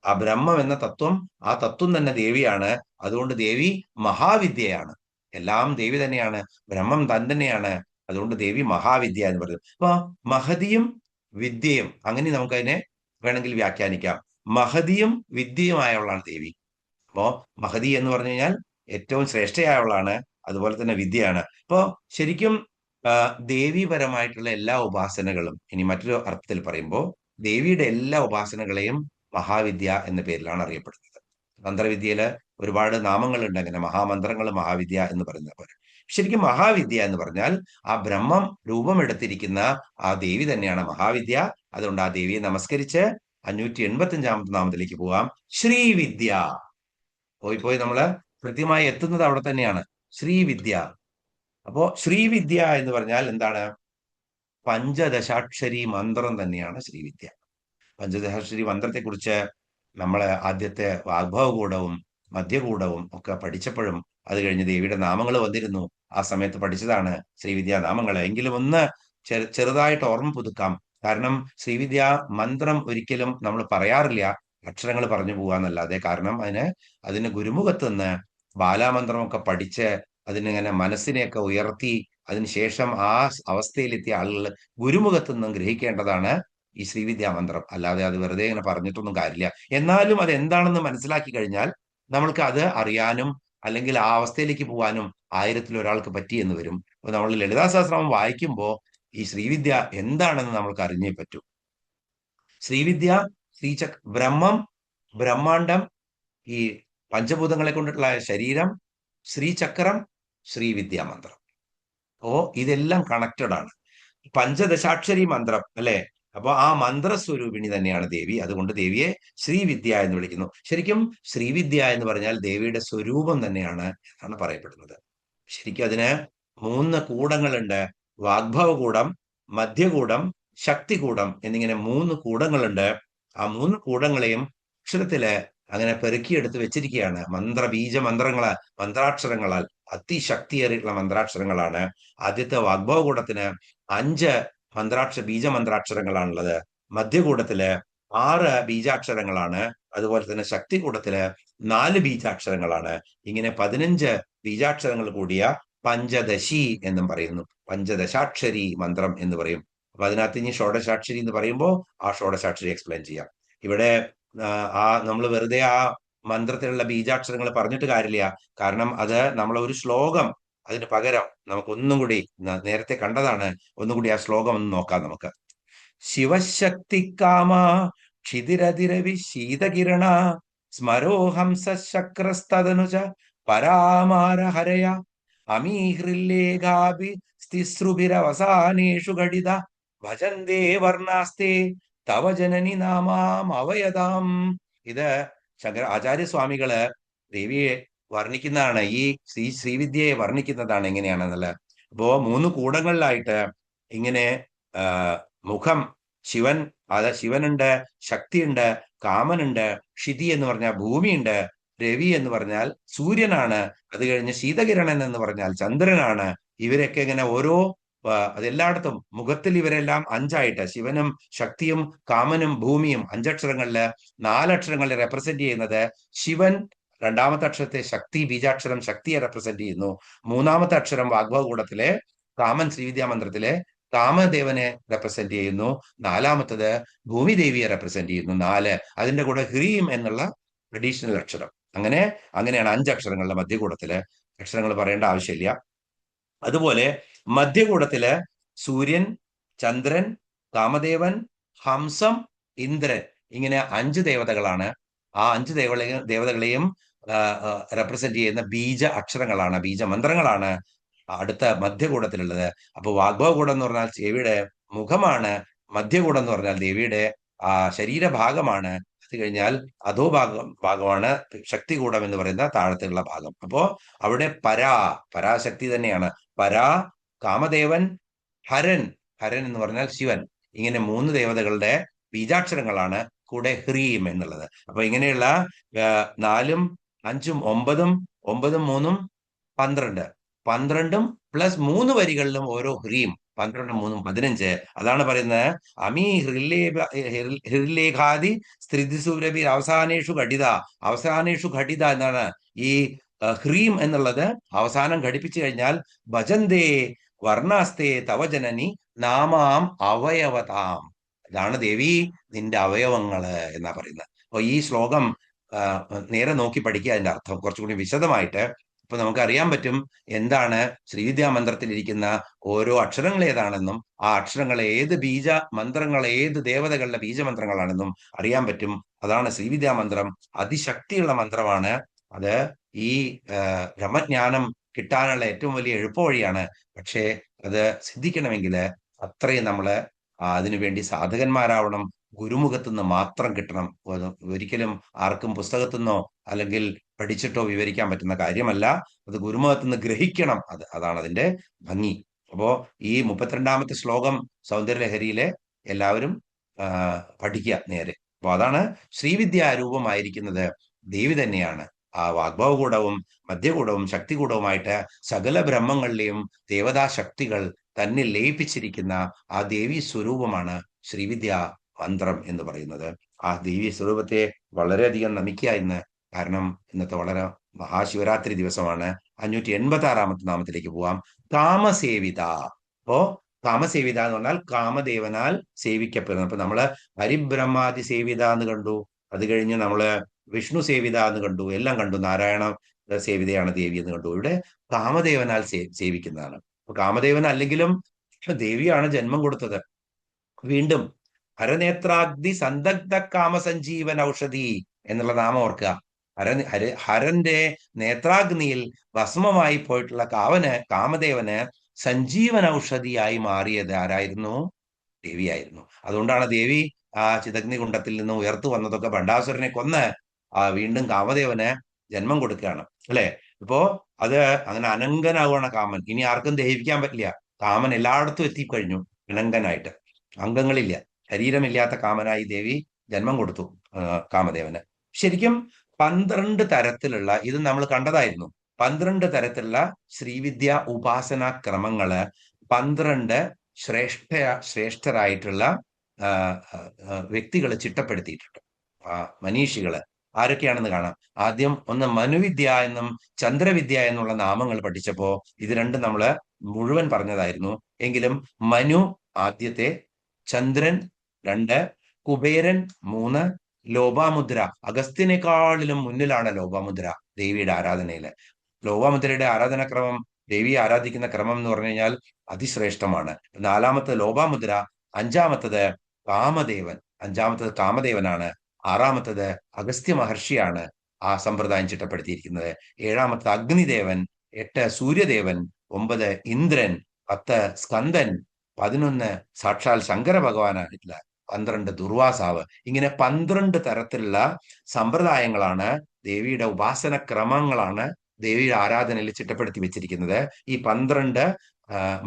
S2: ആ ബ്രഹ്മം എന്ന തത്വം, ആ തത്വം തന്നെ ദേവിയാണ്. അതുകൊണ്ട് ദേവി മഹാവിദ്യയാണ്. എല്ലാം ദേവി തന്നെയാണ്, ബ്രഹ്മം താൻ തന്നെയാണ്. അതുകൊണ്ട് ദേവി മഹാവിദ്യ എന്ന് പറയുന്നത്. അപ്പൊ മഹതിയും വിദ്യയും, അങ്ങനെ നമുക്കതിനെ വേണമെങ്കിൽ വ്യാഖ്യാനിക്കാം. മഹതിയും വിദ്യയുമായവളാണ് ദേവി. അപ്പോ മഹതി എന്ന് പറഞ്ഞു കഴിഞ്ഞാൽ ഏറ്റവും ശ്രേഷ്ഠയായവളാണ്, അതുപോലെ തന്നെ വിദ്യയാണ്. അപ്പോ ശരിക്കും ദേവീപരമായിട്ടുള്ള എല്ലാ ഉപാസനകളും, ഇനി മറ്റൊരു അർത്ഥത്തിൽ പറയുമ്പോൾ ദേവിയുടെ എല്ലാ ഉപാസനകളെയും മഹാവിദ്യ എന്ന പേരിലാണ് അറിയപ്പെടുന്നത്. മന്ത്രവിദ്യയില് ഒരുപാട് നാമങ്ങളുണ്ട്, അങ്ങനെ മഹാമന്ത്രങ്ങൾ, മഹാവിദ്യ എന്ന് പറയുന്ന പോലെ. ശരിക്കും മഹാവിദ്യ എന്ന് പറഞ്ഞാൽ ആ ബ്രഹ്മം രൂപമെടുത്തിരിക്കുന്ന ആ ദേവി തന്നെയാണ് മഹാവിദ്യ. അതുകൊണ്ട് ആ ദേവിയെ നമസ്കരിച്ച് 585 നാമത്തിലേക്ക് പോവാം. ശ്രീവിദ്യ. പോയി നമ്മള് കൃത്യമായി എത്തുന്നത് അവിടെ തന്നെയാണ്, ശ്രീവിദ്യ. അപ്പോ ശ്രീവിദ്യ എന്ന് പറഞ്ഞാൽ എന്താണ്? പഞ്ചദശാക്ഷരി മന്ത്രം തന്നെയാണ് ശ്രീവിദ്യ. പഞ്ചദശാക്ഷരി മന്ത്രത്തെ കുറിച്ച് നമ്മൾ ആദ്യത്തെ വാഗ്ഭവകൂടവും മധ്യകൂടവും ഒക്കെ പഠിച്ചപ്പോഴും, അത് കഴിഞ്ഞ് ദേവിയുടെ നാമങ്ങൾ വന്നിരുന്നു, ആ സമയത്ത് പഠിച്ചതാണ് ശ്രീവിദ്യാ നാമങ്ങൾ. എങ്കിലും ഒന്ന് ചെറുതായിട്ട് ഓർമ്മ പുതുക്കാം. കാരണം ശ്രീവിദ്യ മന്ത്രം ഒരിക്കലും നമ്മൾ പറയാറില്ല, അക്ഷരങ്ങൾ പറഞ്ഞു പോവാന്നല്ലാതെ. കാരണം അതിന് ഗുരുമുഖത്ത് നിന്ന് ബാലാമന്ത്രമൊക്കെ പഠിച്ച് അതിനിങ്ങനെ മനസ്സിനെയൊക്കെ ഉയർത്തി അതിനുശേഷം ആ അവസ്ഥയിലെത്തിയ ആളുകൾ ഗുരുമുഖത്ത് നിന്നും ഗ്രഹിക്കേണ്ടതാണ് ഈ ശ്രീവിദ്യാ മന്ത്രം. അല്ലാതെ അത് വെറുതെ ഇങ്ങനെ പറഞ്ഞിട്ടൊന്നും കാര്യമില്ല. എന്നാലും അത് എന്താണെന്ന് മനസ്സിലാക്കി കഴിഞ്ഞാൽ നമ്മൾക്ക് അത് അറിയാനും അല്ലെങ്കിൽ ആ അവസ്ഥയിലേക്ക് പോകാനും 1000-ൽ ഒരാൾക്ക് പറ്റിയെന്ന് വരും. അപ്പൊ നമ്മൾ ലളിതാ സഹസ്രനാമം വായിക്കുമ്പോൾ ഈ ശ്രീവിദ്യ എന്താണെന്ന് നമ്മൾക്ക് അറിഞ്ഞേ പറ്റൂ. ശ്രീവിദ്യ, ബ്രഹ്മം, ബ്രഹ്മാണ്ടം, ഈ പഞ്ചഭൂതങ്ങളെ കൊണ്ടിട്ടുള്ള ശരീരം, ശ്രീചക്രം, ശ്രീവിദ്യാ മന്ത്രം. അപ്പോ ഇതെല്ലാം കണക്റ്റഡ് ആണ്. പഞ്ചദശാക്ഷരി മന്ത്രം അല്ലെ? അപ്പൊ ആ മന്ത്രസ്വരൂപിണി തന്നെയാണ് ദേവി. അതുകൊണ്ട് ദേവിയെ ശ്രീവിദ്യ എന്ന് വിളിക്കുന്നു. ശരിക്കും ശ്രീവിദ്യ എന്ന് പറഞ്ഞാൽ ദേവിയുടെ സ്വരൂപം തന്നെയാണ് എന്നാണ് പറയപ്പെടുന്നത്. ശരിക്കും അതിന് 3 കൂടങ്ങളുണ്ട്. വാഗ്ഭവകൂടം, മധ്യകൂടം, ശക്തികൂടം എന്നിങ്ങനെ 3 കൂടങ്ങളുണ്ട്. ആ 3 കൂടങ്ങളെയും അക്ഷരത്തില് അങ്ങനെ പെറുക്കിയെടുത്ത് വെച്ചിരിക്കുകയാണ്. മന്ത്രങ്ങളാൽ, മന്ത്രാക്ഷരങ്ങളാൽ അതിശക്തിയേറിയിട്ടുള്ള മന്ത്രാക്ഷരങ്ങളാണ്. ആദ്യത്തെ വാഗ്ഭവകൂടത്തിന് 5 ബീജമന്ത്രാക്ഷരങ്ങളാണുള്ളത്. മധ്യകൂടത്തില് 6 ബീജാക്ഷരങ്ങളാണ്. അതുപോലെ തന്നെ ശക്തികൂടത്തില് 4 ബീജാക്ഷരങ്ങളാണ്. ഇങ്ങനെ 15 ബീജാക്ഷരങ്ങൾ കൂടിയ പഞ്ചദശി എന്നും പറയുന്നു. പഞ്ചദശാക്ഷരി മന്ത്രം എന്ന് പറയും. അപ്പൊ അതിനകത്ത് ഇനി ഷോഡശാക്ഷരി എന്ന് പറയുമ്പോൾ ആ ഷോഡശാക്ഷരി എക്സ്പ്ലെയിൻ ചെയ്യാം. ഇവിടെ നമ്മൾ വെറുതെ ആ മന്ത്രത്തിലുള്ള ബീജാക്ഷരങ്ങൾ പറഞ്ഞിട്ട് കാര്യമില്ല. കാരണം അത് നമ്മളെ ഒരു ശ്ലോകം, അതിന് പകരം നമുക്ക് ഒന്നും കൂടി നേരത്തെ കണ്ടതാണ്, ഒന്നുകൂടി ആ ശ്ലോകം ഒന്ന് നോക്കാം നമുക്ക്. ശിവശക്തികാമ ക്ഷിതിരതിരവി ശീതകിരണ സ്മരോഹംസക്രസ്തനുജ പരാമാര ഹരയ അമീഹൃല്ലേഖാഭി സ്തിസ്രുഭിരവസാനേഷു ഘടിത ഭജന്തേ വർണ്ണാസ്തേ തവ ജനനി നാമാം അവയതാം. ഇത് ആചാര്യസ്വാമികള് ദേവിയെ വർണ്ണിക്കുന്നതാണ്, ഈ ശ്രീവിദ്യയെ വർണ്ണിക്കുന്നതാണ് എങ്ങനെയാണെന്നുള്ളത്. അപ്പോ 3 കൂടങ്ങളിലായിട്ട് ഇങ്ങനെ ആ, മുഖം ശിവൻ, ശിവനുണ്ട്, ശക്തിയുണ്ട്, കാമനുണ്ട്, ക്ഷിതി എന്ന് പറഞ്ഞാൽ ഭൂമിയുണ്ട്, രവി എന്ന് പറഞ്ഞാൽ സൂര്യനാണ്, അത് കഴിഞ്ഞ് ശീതകിരണൻ എന്ന് പറഞ്ഞാൽ ചന്ദ്രനാണ്. ഇവരൊക്കെ ഇങ്ങനെ ഓരോ അതെല്ലായിടത്തും മുഖത്തിൽ ഇവരെല്ലാം 5ആയിട്ട്, ശിവനും ശക്തിയും കാമനും ഭൂമിയും 5 അക്ഷരങ്ങളില്, 4 അക്ഷരങ്ങളിൽ റെപ്രസെന്റ് ചെയ്യുന്നത് ശിവൻ, രണ്ടാമത്തെ അക്ഷരത്തെ ശക്തി ബീജാക്ഷരം ശക്തിയെ റെപ്രസെന്റ് ചെയ്യുന്നു, 3-മത്തെ അക്ഷരം വാഗ്ഭവകൂടത്തിലെ കാമൻ ശ്രീവിദ്യാ മന്ത്രത്തിലെ കാമദേവനെ റെപ്രസെന്റ് ചെയ്യുന്നു, 4-മത്തത് ഭൂമിദേവിയെ റെപ്രസെന്റ് ചെയ്യുന്നു. 4 അതിന്റെ കൂടെ ഹ്രീം എന്നുള്ള ട്രഡീഷണൽ അക്ഷരം. അങ്ങനെയാണ് 5 അക്ഷരങ്ങളുടെ മധ്യകൂടത്തില്. അക്ഷരങ്ങൾ പറയേണ്ട ആവശ്യമില്ല. അതുപോലെ മധ്യകൂടത്തില് സൂര്യൻ, ചന്ദ്രൻ, കാമദേവൻ, ഹംസം, ഇന്ദ്രൻ, ഇങ്ങനെ 5 ദേവതകളാണ്. ആ 5 ദേവതകളെയും റെപ്രസെന്റ് ചെയ്യുന്ന ബീജ അക്ഷരങ്ങളാണ്, ബീജമന്ത്രങ്ങളാണ് അടുത്ത മധ്യകൂടത്തിലുള്ളത്. അപ്പൊ വാഗ്ഭവകൂടം എന്ന് പറഞ്ഞാൽ ദേവിയുടെ മുഖമാണ്, മധ്യകൂടം എന്ന് പറഞ്ഞാൽ ദേവിയുടെ ശരീരഭാഗമാണ്, അത് കഴിഞ്ഞാൽ ഭാഗമാണ് ശക്തികൂടം എന്ന് പറയുന്ന താഴത്തുള്ള ഭാഗം. അപ്പോ അവിടെ പരാശക്തി തന്നെയാണ്. പരാ, കാമദേവൻ, ഹരൻ എന്ന് പറഞ്ഞാൽ ശിവൻ, ഇങ്ങനെ 3 ദേവതകളുടെ ബീജാക്ഷരങ്ങളാണ് കൂടെ ഹ്രീം എന്നുള്ളത്. അപ്പൊ ഇങ്ങനെയുള്ള 4ഉം 5ഉം 9ഉം 9ഉം 3ഉം 12, 12ഉം പ്ലസ് 3 വരികളിലും ഓരോ ഹ്രീം, 12ഉം 3ഉം 15. അതാണ് പറയുന്നത് അമീ ഹൃല്ലേഖാദി സ്ത്രിതിസൂരഭി അവസാനേഷു ഘടിത എന്നാണ്. ഈ ഹ്രീം എന്നുള്ളത് അവസാനം ഘടിപ്പിച്ചു കഴിഞ്ഞാൽ ഭജന്തേ വർണ്ണാസ്തേ തവജനനി നാമാം അവയവതാം, ഇതാണ് ദേവി നിന്റെ അവയവങ്ങള് എന്നാ പറയുന്നത്. അപ്പൊ ഈ ശ്ലോകം നേരെ നോക്കി പഠിക്കുക, അതിന്റെ അർത്ഥം കുറച്ചുകൂടി വിശദമായിട്ട്. ഇപ്പൊ നമുക്ക് അറിയാൻ പറ്റും എന്താണ് ശ്രീവിദ്യാ മന്ത്രത്തിലിരിക്കുന്ന ഓരോ അക്ഷരങ്ങൾ ഏതാണെന്നും ആ അക്ഷരങ്ങൾ ഏത് മന്ത്രങ്ങൾ, ഏത് ദേവതകളുടെ ബീജമന്ത്രങ്ങളാണെന്നും അറിയാൻ പറ്റും. അതാണ് ശ്രീവിദ്യാ മന്ത്രം. അതിശക്തിയുള്ള മന്ത്രമാണ് അത്. ഈ ബ്രഹ്മജ്ഞാനം കിട്ടാനുള്ള ഏറ്റവും വലിയ എളുപ്പവഴിയാണ്. പക്ഷേ അത് സിദ്ധിക്കണമെങ്കിൽ അത്രയും നമ്മള് അതിനുവേണ്ടി സാധകന്മാരാവണം. ഗുരുമുഖത്തുനിന്ന് മാത്രം കിട്ടണം. ഒരിക്കലും ആർക്കും പുസ്തകത്തുനിന്നോ അല്ലെങ്കിൽ പഠിച്ചിട്ടോ വിവരിക്കാൻ പറ്റുന്ന കാര്യമല്ല. അത് ഗുരുമുഖത്തുനിന്ന് ഗ്രഹിക്കണം. അതാണ് അതിന്റെ ഭംഗി. അപ്പോ ഈ 32-മത്തെ ശ്ലോകം സൗന്ദര്യലഹരിയിലെ എല്ലാവരും പഠിക്കുക നേരെ. അപ്പൊ അതാണ് ശ്രീവിദ്യാരൂപമായിരിക്കുന്നത് ദേവി തന്നെയാണ്. ആ വാഗ്ഭവകൂടവും മധ്യകൂടവും ശക്തികൂടവുമായിട്ട് സകല ബ്രഹ്മങ്ങളിലെയും ദേവതാശക്തികൾ തന്നിൽ ലയിപ്പിച്ചിരിക്കുന്ന ആ ദേവി സ്വരൂപമാണ് ശ്രീവിദ്യ മന്ത്രം എന്ന് പറയുന്നത്. ആ ദേവി സ്വരൂപത്തെ വളരെയധികം നമിക്കുക ഇന്ന്. കാരണം ഇന്നത്തെ വളരെ മഹാശിവരാത്രി ദിവസമാണ്. 586-മത്തെ നാമത്തിലേക്ക് പോവാം. കാമസേവിത. അപ്പോ കാമസേവിത എന്ന് പറഞ്ഞാൽ കാമദേവനാൽ സേവിക്കപ്പെടുന്നത്. അപ്പൊ നമ്മള് ഹരിബ്രഹ്മാദി സേവിത എന്ന് കണ്ടു, അത് കഴിഞ്ഞ് നമ്മള് വിഷ്ണു സേവിത എന്ന് കണ്ടു, എല്ലാം കണ്ടു. നാരായണ സേവിതയാണ് ദേവി എന്ന് കണ്ടു. ഇവിടെ കാമദേവനാൽ സേവിക്കുന്നതാണ്. അപ്പൊ കാമദേവൻ അല്ലെങ്കിലും ദേവിയാണ് ജന്മം കൊടുത്തത്. വീണ്ടും ഹരനേത്രാഗ്നി സന്ദഗ്ധ കാമസഞ്ജീവൻ ഔഷധി എന്നുള്ള നാമം ഓർക്കുക. ഹരന്റെ നേത്രാഗ്നിയിൽ ഭസ്മമായി പോയിട്ടുള്ള കാമദേവന് സഞ്ജീവൻ ഔഷധിയായി മാറിയത് ആരായിരുന്നു? ദേവിയായിരുന്നു. അതുകൊണ്ടാണ് ദേവി ആ ചിതഗ്നി കുണ്ടത്തിൽ നിന്ന് ഉയർത്തു വന്നതൊക്കെ ഭണ്ഡാസുരനെ കൊന്ന് വീണ്ടും കാമദേവന് ജന്മം കൊടുക്കുകയാണ്, അല്ലെ? ഇപ്പോ അത് അങ്ങനെ അനങ്കനാവുകയാണ് കാമൻ. ഇനി ആർക്കും ദഹിപ്പിക്കാൻ പറ്റില്ല. കാമൻ എല്ലായിടത്തും എത്തിക്കഴിഞ്ഞു. അനങ്കനായിട്ട്, അംഗങ്ങളില്ല, ശരീരമില്ലാത്ത കാമനായി ദേവി ജന്മം കൊടുത്തു കാമദേവന്. ശരിക്കും 12 തരത്തിലുള്ള, ഇത് നമ്മൾ കണ്ടതായിരുന്നു, 12 തരത്തിലുള്ള ശ്രീവിദ്യ ഉപാസനാ ക്രമങ്ങള് 12 ശ്രേഷ്ഠരായിട്ടുള്ള വ്യക്തികൾ ചിട്ടപ്പെടുത്തിയിട്ടുണ്ട്. മനീഷികള് ആരൊക്കെയാണെന്ന് കാണാം. ആദ്യം ഒന്ന് മനുവിദ്യ എന്നും ചന്ദ്രവിദ്യ എന്നുള്ള നാമങ്ങൾ പഠിച്ചപ്പോ ഇത് രണ്ടും നമ്മള് മുഴുവൻ പറഞ്ഞതായിരുന്നു. എങ്കിലും മനു ആദ്യത്തെ, ചന്ദ്രൻ 2, കുബേരൻ 3, ലോപാമുദ്ര അഗസ്ത്യനേക്കാളിലും മുന്നിലാണ് ലോപാമുദ്ര ദേവിയുടെ ആരാധനയില്. ലോപാമുദ്രയുടെ ആരാധനാക്രമം, ദേവിയെ ആരാധിക്കുന്ന ക്രമം എന്ന് പറഞ്ഞു കഴിഞ്ഞാൽ അതിശ്രേഷ്ഠമാണ്. 4-മത്തത് ലോപാമുദ്ര, 5-മത്തത് കാമദേവനാണ്, 6-മത്തത് അഗസ്ത്യ മഹർഷിയാണ് ആ സമ്പ്രദായം ചിട്ടപ്പെടുത്തിയിരിക്കുന്നത്. 7-മത്തത് അഗ്നിദേവൻ, 8 സൂര്യദേവൻ, 9 ഇന്ദ്രൻ, 10 സ്കന്ദൻ, 11 സാക്ഷാൽ ശങ്കര ഭഗവാനായിട്ടുള്ള 12 ദുർവാസാവ്. ഇങ്ങനെ 12 തരത്തിലുള്ള സമ്പ്രദായങ്ങളാണ്, ദേവിയുടെ ഉപാസന ക്രമങ്ങളാണ് ദേവിയുടെ ആരാധനയിൽ ചിട്ടപ്പെടുത്തി വെച്ചിരിക്കുന്നത്. ഈ 12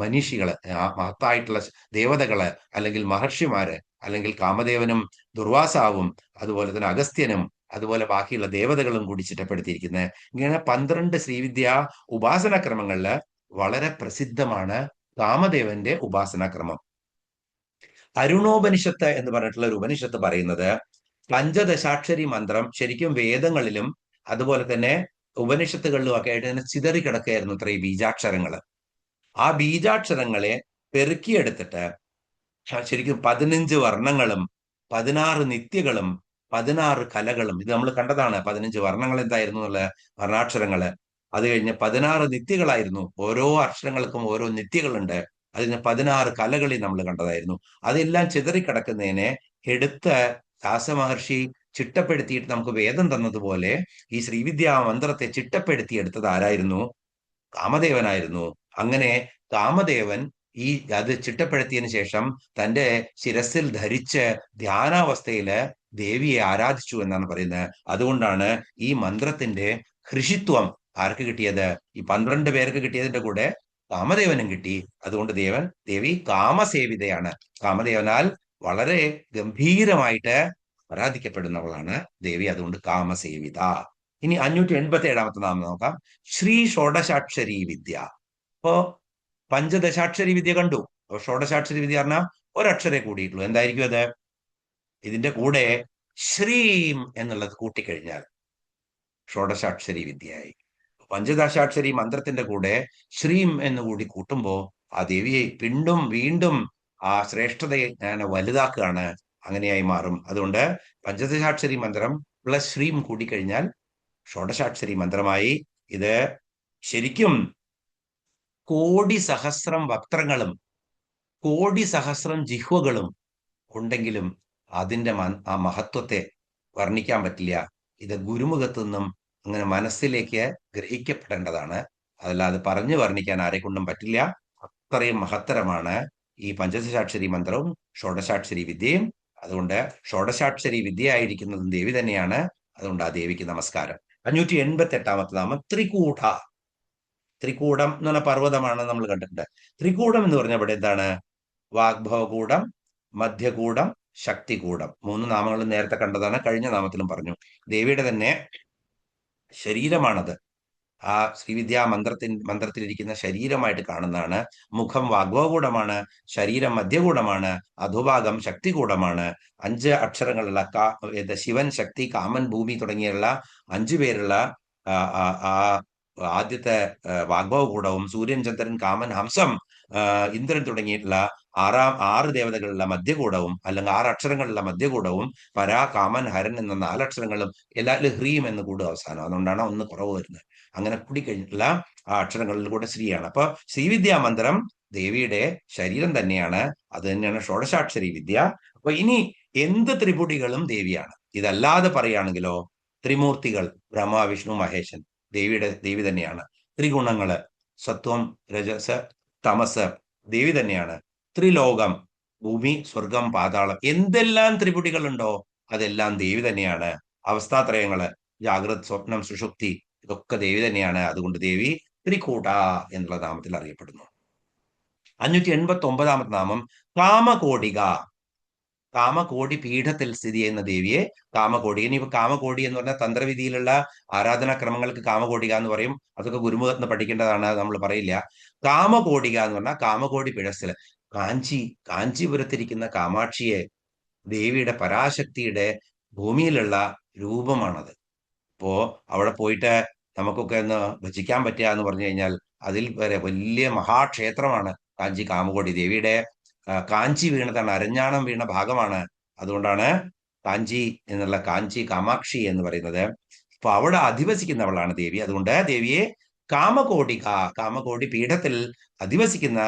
S2: മനീഷികള്, മഹത്തായിട്ടുള്ള ദേവതകള്, അല്ലെങ്കിൽ മഹർഷിമാര്, അല്ലെങ്കിൽ കാമദേവനും ദുർവാസാവും അതുപോലെ തന്നെ അഗസ്ത്യനും അതുപോലെ ബാക്കിയുള്ള ദേവതകളും കൂടി ചിട്ടപ്പെടുത്തിയിരിക്കുന്നത്. ഇങ്ങനെ 12 ശ്രീവിദ്യ ഉപാസനാക്രമങ്ങളില് വളരെ പ്രസിദ്ധമാണ് കാമദേവന്റെ ഉപാസനാക്രമം. അരുണോപനിഷത്ത് എന്ന് പറഞ്ഞിട്ടുള്ള ഒരു ഉപനിഷത്ത് പറയുന്നത് പഞ്ചദശാക്ഷരി മന്ത്രം ശരിക്കും വേദങ്ങളിലും അതുപോലെ തന്നെ ഉപനിഷത്തുകളിലും ഒക്കെ ആയിട്ട് തന്നെ ചിതറിക്കിടക്കുകയായിരുന്നു ഈ ബീജാക്ഷരങ്ങള്. ആ ബീജാക്ഷരങ്ങളെ പെറുക്കിയെടുത്തിട്ട് ശരിക്കും 15 വർണ്ണങ്ങളും 16 നിത്യകളും 16 കലകളും, ഇത് നമ്മൾ കണ്ടതാണ്. 15 വർണ്ണങ്ങൾ എന്തായിരുന്നു എന്നുള്ള വർണ്ണാക്ഷരങ്ങള്. അത് കഴിഞ്ഞ് 16 നിത്യകളായിരുന്നു. ഓരോ അക്ഷരങ്ങൾക്കും ഓരോ നിത്യകളുണ്ട്. അതിന് 16 കലകളി നമ്മൾ കണ്ടതായിരുന്നു. അതെല്ലാം ചിതറിക്കിടക്കുന്നതിനെ എടുത്ത് വ്യാസമഹർഷി ചിട്ടപ്പെടുത്തിയിട്ട് നമുക്ക് വേദം തന്നതുപോലെ ഈ ശ്രീവിദ്യാ മന്ത്രത്തെ ചിട്ടപ്പെടുത്തിയെടുത്തത് ആരായിരുന്നു? കാമദേവനായിരുന്നു. അങ്ങനെ കാമദേവൻ ഈ അത് ചിട്ടപ്പെടുത്തിയതിനു ശേഷം തന്റെ ശിരസിൽ ധരിച്ച് ധ്യാനാവസ്ഥയില് ദേവിയെ ആരാധിച്ചു എന്നാണ് പറയുന്നത്. അതുകൊണ്ടാണ് ഈ മന്ത്രത്തിന്റെ ഋഷിത്വം ആർക്ക് കിട്ടിയത്? ഈ 12 പേർക്ക് കിട്ടിയതിന്റെ കൂടെ കാമദേവനും കിട്ടി. അതുകൊണ്ട് ദേവി കാമസേവിതയാണ്. കാമദേവനാൽ വളരെ ഗംഭീരമായിട്ട് ആരാധിക്കപ്പെടുന്നവളാണ് ദേവി. അതുകൊണ്ട് കാമസേവിത. ഇനി 587 നാമം നോക്കാം. ശ്രീ ഷോഡശാക്ഷരി വിദ്യ. അപ്പോ പഞ്ചദശാക്ഷരി വിദ്യ കണ്ടു. അപ്പൊ ഷോഡശാക്ഷരി വിദ്യ പറഞ്ഞാൽ ഒരക്ഷരേ കൂടിയിട്ടുള്ളൂ. എന്തായിരിക്കും അത്? ഇതിന്റെ കൂടെ ശ്രീം എന്നുള്ളത് കൂട്ടിക്കഴിഞ്ഞാൽ ഷോഡശാക്ഷരി വിദ്യയായി. പഞ്ചദശാക്ഷരി മന്ത്രത്തിന്റെ കൂടെ ശ്രീം എന്ന് കൂടി കൂട്ടുമ്പോ ആ ദേവിയെ വീണ്ടും ആ ശ്രേഷ്ഠതയെ ഞാൻ വലുതാക്കുകയാണ്. അങ്ങനെയായി മാറും. അതുകൊണ്ട് പഞ്ചദശാക്ഷരി മന്ത്രം പ്ലസ് ശ്രീം കൂടിക്കഴിഞ്ഞാൽ ഷോഡശാക്ഷരി മന്ത്രമായി. ഇത് ശരിക്കും കോടി സഹസ്രം വക്ത്രങ്ങളും കോടി സഹസ്രം ജിഹ്വകളും ഉണ്ടെങ്കിലും അതിന്റെ ആ മഹത്വത്തെ വർണ്ണിക്കാൻ പറ്റില്ല. ഇത് ഗുരുമുഖത്തു നിന്നും അങ്ങനെ മനസ്സിലേക്ക് ഗ്രഹിക്കപ്പെടേണ്ടതാണ്. അതല്ലാതെ പറഞ്ഞു വർണ്ണിക്കാൻ ആരെക്കൊണ്ടും പറ്റില്ല. അത്രയും മഹത്തരമാണ് ഈ പഞ്ചദശാക്ഷരി മന്ത്രവും ഷോഡശാക്ഷരി വിദ്യയും. അതുകൊണ്ട് ഷോഡശാക്ഷരി വിദ്യയായിരിക്കുന്നതും ദേവി തന്നെയാണ്. അതുകൊണ്ട് ആ ദേവിക്ക് നമസ്കാരം. 588 നാമം ത്രികൂട. ത്രികൂടം എന്ന് പറഞ്ഞ പർവ്വതമാണ് നമ്മൾ കണ്ടിട്ടുണ്ട്. ത്രികൂടം എന്ന് പറഞ്ഞ ഇവിടെ എന്താണ്? വാഗ്ഭവകൂടം, മധ്യകൂടം, ശക്തികൂടം. 3 നാമങ്ങളും നേരത്തെ കണ്ടതാണ്. കഴിഞ്ഞ നാമത്തിലും പറഞ്ഞു. ദേവിയുടെ തന്നെ ശരീരമാണത്. ആ ശ്രീവിദ്യാ മന്ത്രത്തിലിരിക്കുന്ന ശരീരമായിട്ട് കാണുന്നതാണ്. മുഖം വാഗ്ഭവകൂടമാണ്, ശരീരം മധ്യകൂടമാണ്, അധോഭാഗം ശക്തികൂടമാണ്. 5 അക്ഷരങ്ങളുള്ള ശിവൻ, ശക്തി, കാമൻ, ഭൂമി തുടങ്ങിയുള്ള 5 പേരുള്ള ആ ആദ്യത്തെ വാഗ്ഭവകൂടവും സൂര്യൻ, ചന്ദ്രൻ, കാമൻ, ഹംസം, ഇന്ദ്രൻ തുടങ്ങിയിട്ടുള്ള 6 ദേവതകളുള്ള മധ്യകൂടവും, അല്ലെങ്കിൽ 6 അക്ഷരങ്ങളുള്ള മധ്യകൂടവും, പരാ, കാമൻ, ഹരൻ എന്ന 4 അക്ഷരങ്ങളും എല്ലാത്തിലും ഹ്രീം എന്ന് കൂടും അവസാനം. അതുകൊണ്ടാണ് ഒന്ന് കുറവ് വരുന്നത്. അങ്ങനെ കൂടിക്കഴിഞ്ഞിട്ടുള്ള ആ അക്ഷരങ്ങളിൽ കൂടെ ശ്രീയാണ്. അപ്പൊ ശ്രീവിദ്യാ മന്ത്രം ദേവിയുടെ ശരീരം തന്നെയാണ്. അത് തന്നെയാണ് ഷോഡശാക്ഷരി വിദ്യ. അപ്പൊ ഇനി എന്ത് ത്രിപുടികളും ദേവിയാണ്. ഇതല്ലാതെ പറയുകയാണെങ്കിലോ ത്രിമൂർത്തികൾ ബ്രഹ്മ, വിഷ്ണു, മഹേശൻ ദേവി തന്നെയാണ്. ത്രിഗുണങ്ങള് സത്വം, രജസ്, തമസ് ദേവി തന്നെയാണ്. ത്രിലോകം ഭൂമി, സ്വർഗം, പാതാളം എന്തെല്ലാം ത്രിപുടികളുണ്ടോ അതെല്ലാം ദേവി തന്നെയാണ്. അവസ്ഥാത്രയങ്ങള് ജാഗ്രത്, സ്വപ്നം, സുഷുപ്തി ഇതൊക്കെ ദേവി തന്നെയാണ്. അതുകൊണ്ട് ദേവി ത്രികൂട എന്നുള്ള നാമത്തിൽ അറിയപ്പെടുന്നു. 589 നാമം കാമകോടിക. കാമകോടി പീഠത്തിൽ സ്ഥിതി ചെയ്യുന്ന ദേവിയെ കാമകോടി. ഇനിയിപ്പോ കാമകോടി എന്ന് പറഞ്ഞാൽ തന്ത്രവിധിയിലുള്ള ആരാധനാക്രമങ്ങൾക്ക് കാമകോടിക എന്ന് പറയും. അതൊക്കെ ഗുരുമുഖത്ത് പഠിക്കേണ്ടതാണ്, നമ്മൾ പറയില്ല. കാമകോടിക എന്ന് പറഞ്ഞാൽ കാമകോടി പീഠസ്ഥല് കാഞ്ചീപുരത്തിരിക്കുന്ന കാമാക്ഷിയെ ദേവിയുടെ പരാശക്തിയുടെ ഭൂമിയിലുള്ള രൂപമാണത്. അപ്പോ അവിടെ പോയിട്ട് നമുക്കൊക്കെ ഒന്ന് ഭജിക്കാൻ പറ്റുക എന്ന് പറഞ്ഞു കഴിഞ്ഞാൽ അതിൽ വരെ വലിയ മഹാക്ഷേത്രമാണ് കാഞ്ചി കാമകോടി. ദേവിയുടെ കാഞ്ചി വീണതാണ്, അരഞ്ഞാണം വീണ ഭാഗമാണ്. അതുകൊണ്ടാണ് കാഞ്ചി എന്നുള്ള കാഞ്ചി കാമാക്ഷി എന്ന് പറയുന്നത്. അപ്പൊ അവിടെ അധിവസിക്കുന്നവളാണ് ദേവി. അതുകൊണ്ട് ദേവിയെ കാമകോടി പീഠത്തിൽ അധിവസിക്കുന്ന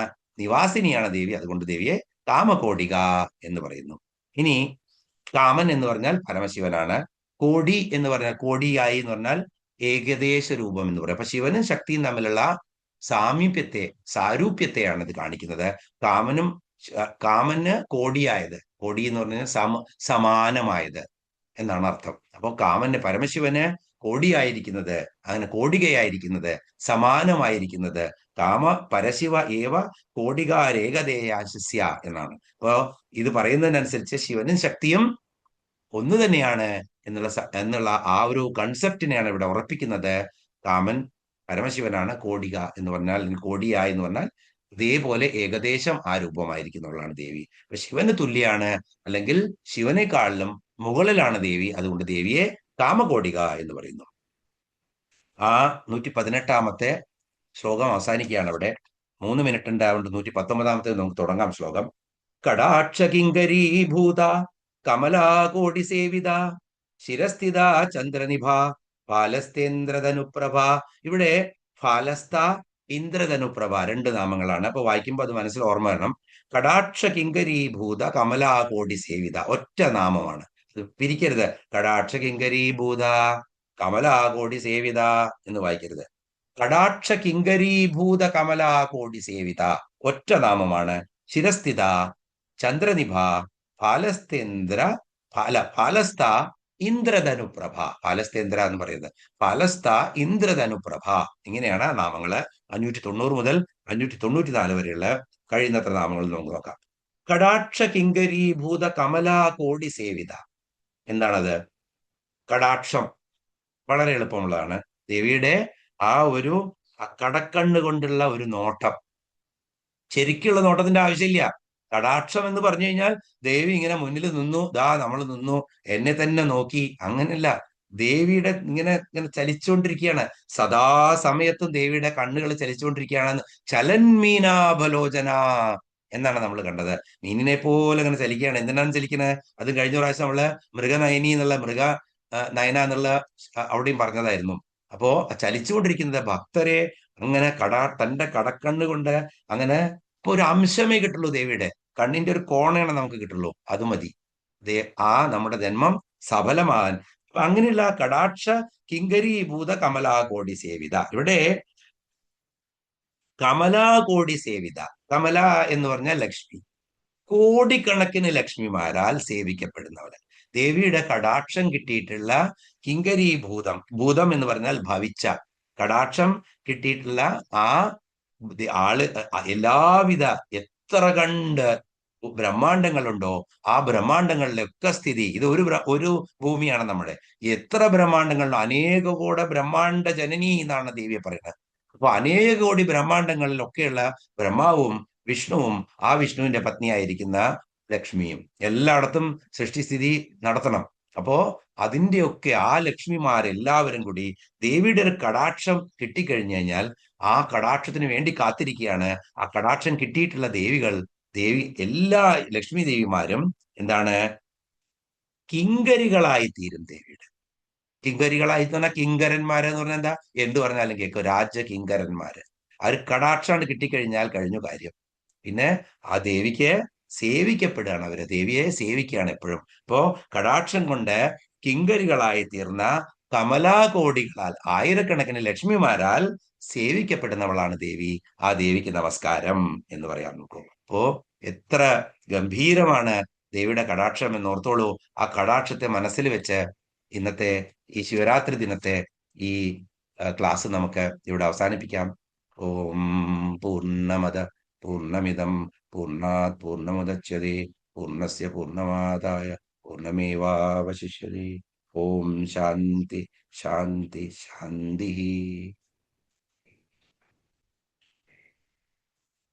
S2: നിവാസിനിയാണ് ദേവി. അതുകൊണ്ട് ദേവിയെ കാമകോടിക എന്ന് പറയുന്നു. ഇനി കാമൻ എന്ന് പറഞ്ഞാൽ പരമശിവനാണ്. കോടി എന്ന് പറഞ്ഞാൽ കോടിയായി എന്ന് പറഞ്ഞാൽ ഏകദേശ രൂപം എന്ന് പറയും. അപ്പൊ ശിവനും ശക്തിയും തമ്മിലുള്ള സാരൂപ്യത്തെയാണ് ഇത് കാണിക്കുന്നത്. കാമന് കോടിയായത്, കോടി എന്ന് പറഞ്ഞാൽ സമാനമായത് എന്നാണ് അർത്ഥം. അപ്പോൾ കാമന് പരമശിവന് കോടിയായിരിക്കുന്നത്, അങ്ങനെ കോടികയായിരിക്കുന്നത്, സമാനമായിരിക്കുന്നത് കാമ പരശിവ ഏവ കോടികാരേകതേയാശിസ്യ എന്നാണ്. അപ്പോ ഇത് പറയുന്നതിനനുസരിച്ച് ശിവനും ശക്തിയും ഒന്ന് തന്നെയാണ് എന്നുള്ള ആ ഒരു കൺസെപ്റ്റിനെയാണ് ഇവിടെ ഉറപ്പിക്കുന്നത്. കാമൻ പരമശിവനാണ്, കോടിക എന്ന് പറഞ്ഞാൽ, കോടിയ എന്ന് പറഞ്ഞാൽ ഇതേപോലെ ഏകദേശം ആ രൂപമായിരിക്കുന്നുള്ളതാണ് ദേവി. അപ്പൊ ശിവന് തുല്യാണ്, അല്ലെങ്കിൽ ശിവനേക്കാളിലും മുകളിലാണ് ദേവി. അതുകൊണ്ട് ദേവിയെ കാമകോടിക എന്ന് പറയുന്നു. ആ 118 ശ്ലോകം അവസാനിക്കുകയാണ് അവിടെ. 3 മിനിറ്റ് ഉണ്ടാവുകൊണ്ട് 119 നമുക്ക് തുടങ്ങാം ശ്ലോകം. കടാക്ഷകിങ്കരീഭൂത കമലാകോടി സേവിത ശിരസ്ഥിത ചന്ദ്രനിഭ ഫാലസ്തേന്ദ്രധനുപ്രഭ. ഇവിടെ ഫാലസ്ത, ഇന്ദ്രധനുപ്രഭ 2 നാമങ്ങളാണ്. അപ്പൊ വായിക്കുമ്പോൾ അത് മനസ്സിൽ ഓർമ്മ വരണം. കടാക്ഷ കിങ്കരീഭൂത കമലാകോടി സേവിത ഒറ്റ നാമമാണ്, പിരിക്കരുത്. കടാക്ഷ കിങ്കരീഭൂത കമലാകോടി സേവിത എന്ന് വായിക്കരുത്. കടാക്ഷ കിങ്കരീഭൂത കമലാകോടി സേവിത ഒറ്റ നാമമാണ്. ശിരസ്ഥിത ചന്ദ്രനിഭ ഫാലസ്തേന്ദ്ര ഫാലസ്ത ഇന്ദ്രധനുപ്രഭ. ഫാലസ്തേന്ദ്ര എന്ന് പറയുന്നത് ഫാലസ്ത ഇന്ദ്രധനുപ്രഭ. ഇങ്ങനെയാണ് നാമങ്ങള്. 590 മുതൽ 594 വരെയുള്ള കഴിയുന്നത്ര നാമങ്ങൾ നമുക്ക് നോക്കാം. കടാക്ഷ കിങ്കരീഭൂത കമലാകോടി സേവിത. എന്താണത്? കടാക്ഷം വളരെ എളുപ്പമുള്ളതാണ്. ദേവിയുടെ ആ ഒരു കടക്കണ്ണ് കൊണ്ടുള്ള ഒരു നോട്ടം, ശരിക്കുള്ള നോട്ടത്തിന്റെ ആവശ്യമില്ല. കടാക്ഷം എന്ന് പറഞ്ഞു കഴിഞ്ഞാൽ ദേവി ഇങ്ങനെ മുന്നിൽ നിന്നു, ദാ നമ്മൾ നിന്നു, എന്നെ തന്നെ നോക്കി, അങ്ങനെയല്ല. ദേവിയുടെ ഇങ്ങനെ ഇങ്ങനെ ചലിച്ചുകൊണ്ടിരിക്കുകയാണ്. സദാസമയത്തും ദേവിയുടെ കണ്ണുകൾ ചലിച്ചുകൊണ്ടിരിക്കുകയാണ്. ചലന്മീനാഭലോചന എന്നാണ് നമ്മൾ കണ്ടത്. മീനിനെ പോലെ അങ്ങനെ ചലിക്കുകയാണ്. എന്തിനാണ് ചലിക്കുന്നത്? അത് കഴിഞ്ഞ പ്രാവശ്യം നമ്മള് മൃഗനയനി എന്നുള്ള നയന എന്നുള്ള അവിടെയും പറഞ്ഞതായിരുന്നു. അപ്പോ ചലിച്ചുകൊണ്ടിരിക്കുന്നത് ഭക്തരെ അങ്ങനെ തന്റെ കടക്കണ്ണ് കൊണ്ട് അങ്ങനെ ഇപ്പൊ ഒരു അംശമേ കിട്ടുള്ളൂ. ദേവിയുടെ കണ്ണിന്റെ ഒരു കോണയാണ് നമുക്ക് കിട്ടുള്ളൂ, അത് മതി നമ്മുടെ ജന്മം സഫലമാകാൻ. അങ്ങനെയുള്ള കടാക്ഷ കിങ്കരീഭൂത കമലാകോടി സേവിത. ഇവിടെ കമലാകോടി സേവിത, കമല എന്ന് പറഞ്ഞാൽ ലക്ഷ്മി, കോടിക്കണക്കിന് ലക്ഷ്മിമാരാൽ സേവിക്കപ്പെടുന്നവര്. ദേവിയുടെ കടാക്ഷം കിട്ടിയിട്ടുള്ള കിങ്കരീഭൂതം, ഭൂതം എന്ന് പറഞ്ഞാൽ ഭവിച്ച, കടാക്ഷം കിട്ടിയിട്ടുള്ള ആ ആള് എല്ലാവിധ എത്ര കണ്ട് ബ്രഹ്മാണ്ടങ്ങളുണ്ടോ ആ ബ്രഹ്മാണ്ടങ്ങളിലൊക്കെ സ്ഥിതി, ഇത് ഒരു ഭൂമിയാണ് നമ്മുടെ. എത്ര ബ്രഹ്മാണ്ടങ്ങളുണ്ടോ, അനേക കോടി ബ്രഹ്മാണ്ട ജനനി എന്നാണ് ദേവിയെ പറയുന്നത്. അപ്പൊ അനേക കോടി ബ്രഹ്മാണ്ടങ്ങളിലൊക്കെയുള്ള ബ്രഹ്മാവും വിഷ്ണുവും ആ വിഷ്ണുവിന്റെ പത്നിയായിരിക്കുന്ന ലക്ഷ്മിയും എല്ലായിടത്തും സൃഷ്ടിസ്ഥിതി നടത്തണം. അപ്പോ അതിന്റെയൊക്കെ ആ ലക്ഷ്മിമാരെല്ലാവരും കൂടി ദേവിയുടെ ഒരു കടാക്ഷം കിട്ടിക്കഴിഞ്ഞു കഴിഞ്ഞാൽ ആ കടാക്ഷത്തിന് വേണ്ടി കാത്തിരിക്കുകയാണ്. ആ കടാക്ഷം കിട്ടിയിട്ടുള്ള എല്ലാ ലക്ഷ്മി ദേവിമാരും എന്താണ്? കിങ്കരികളായി തീരും ദേവിയുടെ. കിങ്കരികളായി പറഞ്ഞാൽ കിങ്കരന്മാരെന്ന് പറഞ്ഞാൽ എന്താ? എന്ത് പറഞ്ഞാലും കേൾക്കും, രാജകിങ്കരന്മാര്. ആ ഒരു കടാക്ഷാണ് കിട്ടിക്കഴിഞ്ഞാൽ കഴിഞ്ഞു കാര്യം. പിന്നെ ആ ദേവിക്ക് സേവിക്കപ്പെടുകയാണ് അവര്, ദേവിയെ സേവിക്കുകയാണ് എപ്പോഴും. ഇപ്പോ കടാക്ഷം കൊണ്ട് കിങ്കരികളായി തീർന്ന കമലാകോടികളാൽ, ആയിരക്കണക്കിന് ലക്ഷ്മിമാരാൽ സേവിക്കപ്പെടുന്നവളാണ് ദേവി. ആ ദേവിക്ക് നമസ്കാരം എന്ന് പറയാൻ നോക്കും. അപ്പോ എത്ര ഗംഭീരമാണ് ദേവിയുടെ കടാക്ഷം എന്ന് ഓർത്തോളൂ. ആ കടാക്ഷത്തെ മനസ്സിൽ വെച്ച് ഇന്നത്തെ ഈ ശിവരാത്രി ദിനത്തെ ഈ ക്ലാസ് നമുക്ക് ഇവിടെ അവസാനിപ്പിക്കാം. ഓം പൂർണ്ണമദ പൂർണ്ണമിദം പൂർണ്ണാത് പൂർണ്ണമുദച്യതേ പൂർണ്ണസ്യ പൂർണ്ണമാദായ പൂർണ്ണമേവാവശിഷ്യതേ. ഓം ശാന്തി ശാന്തി ശാന്തി.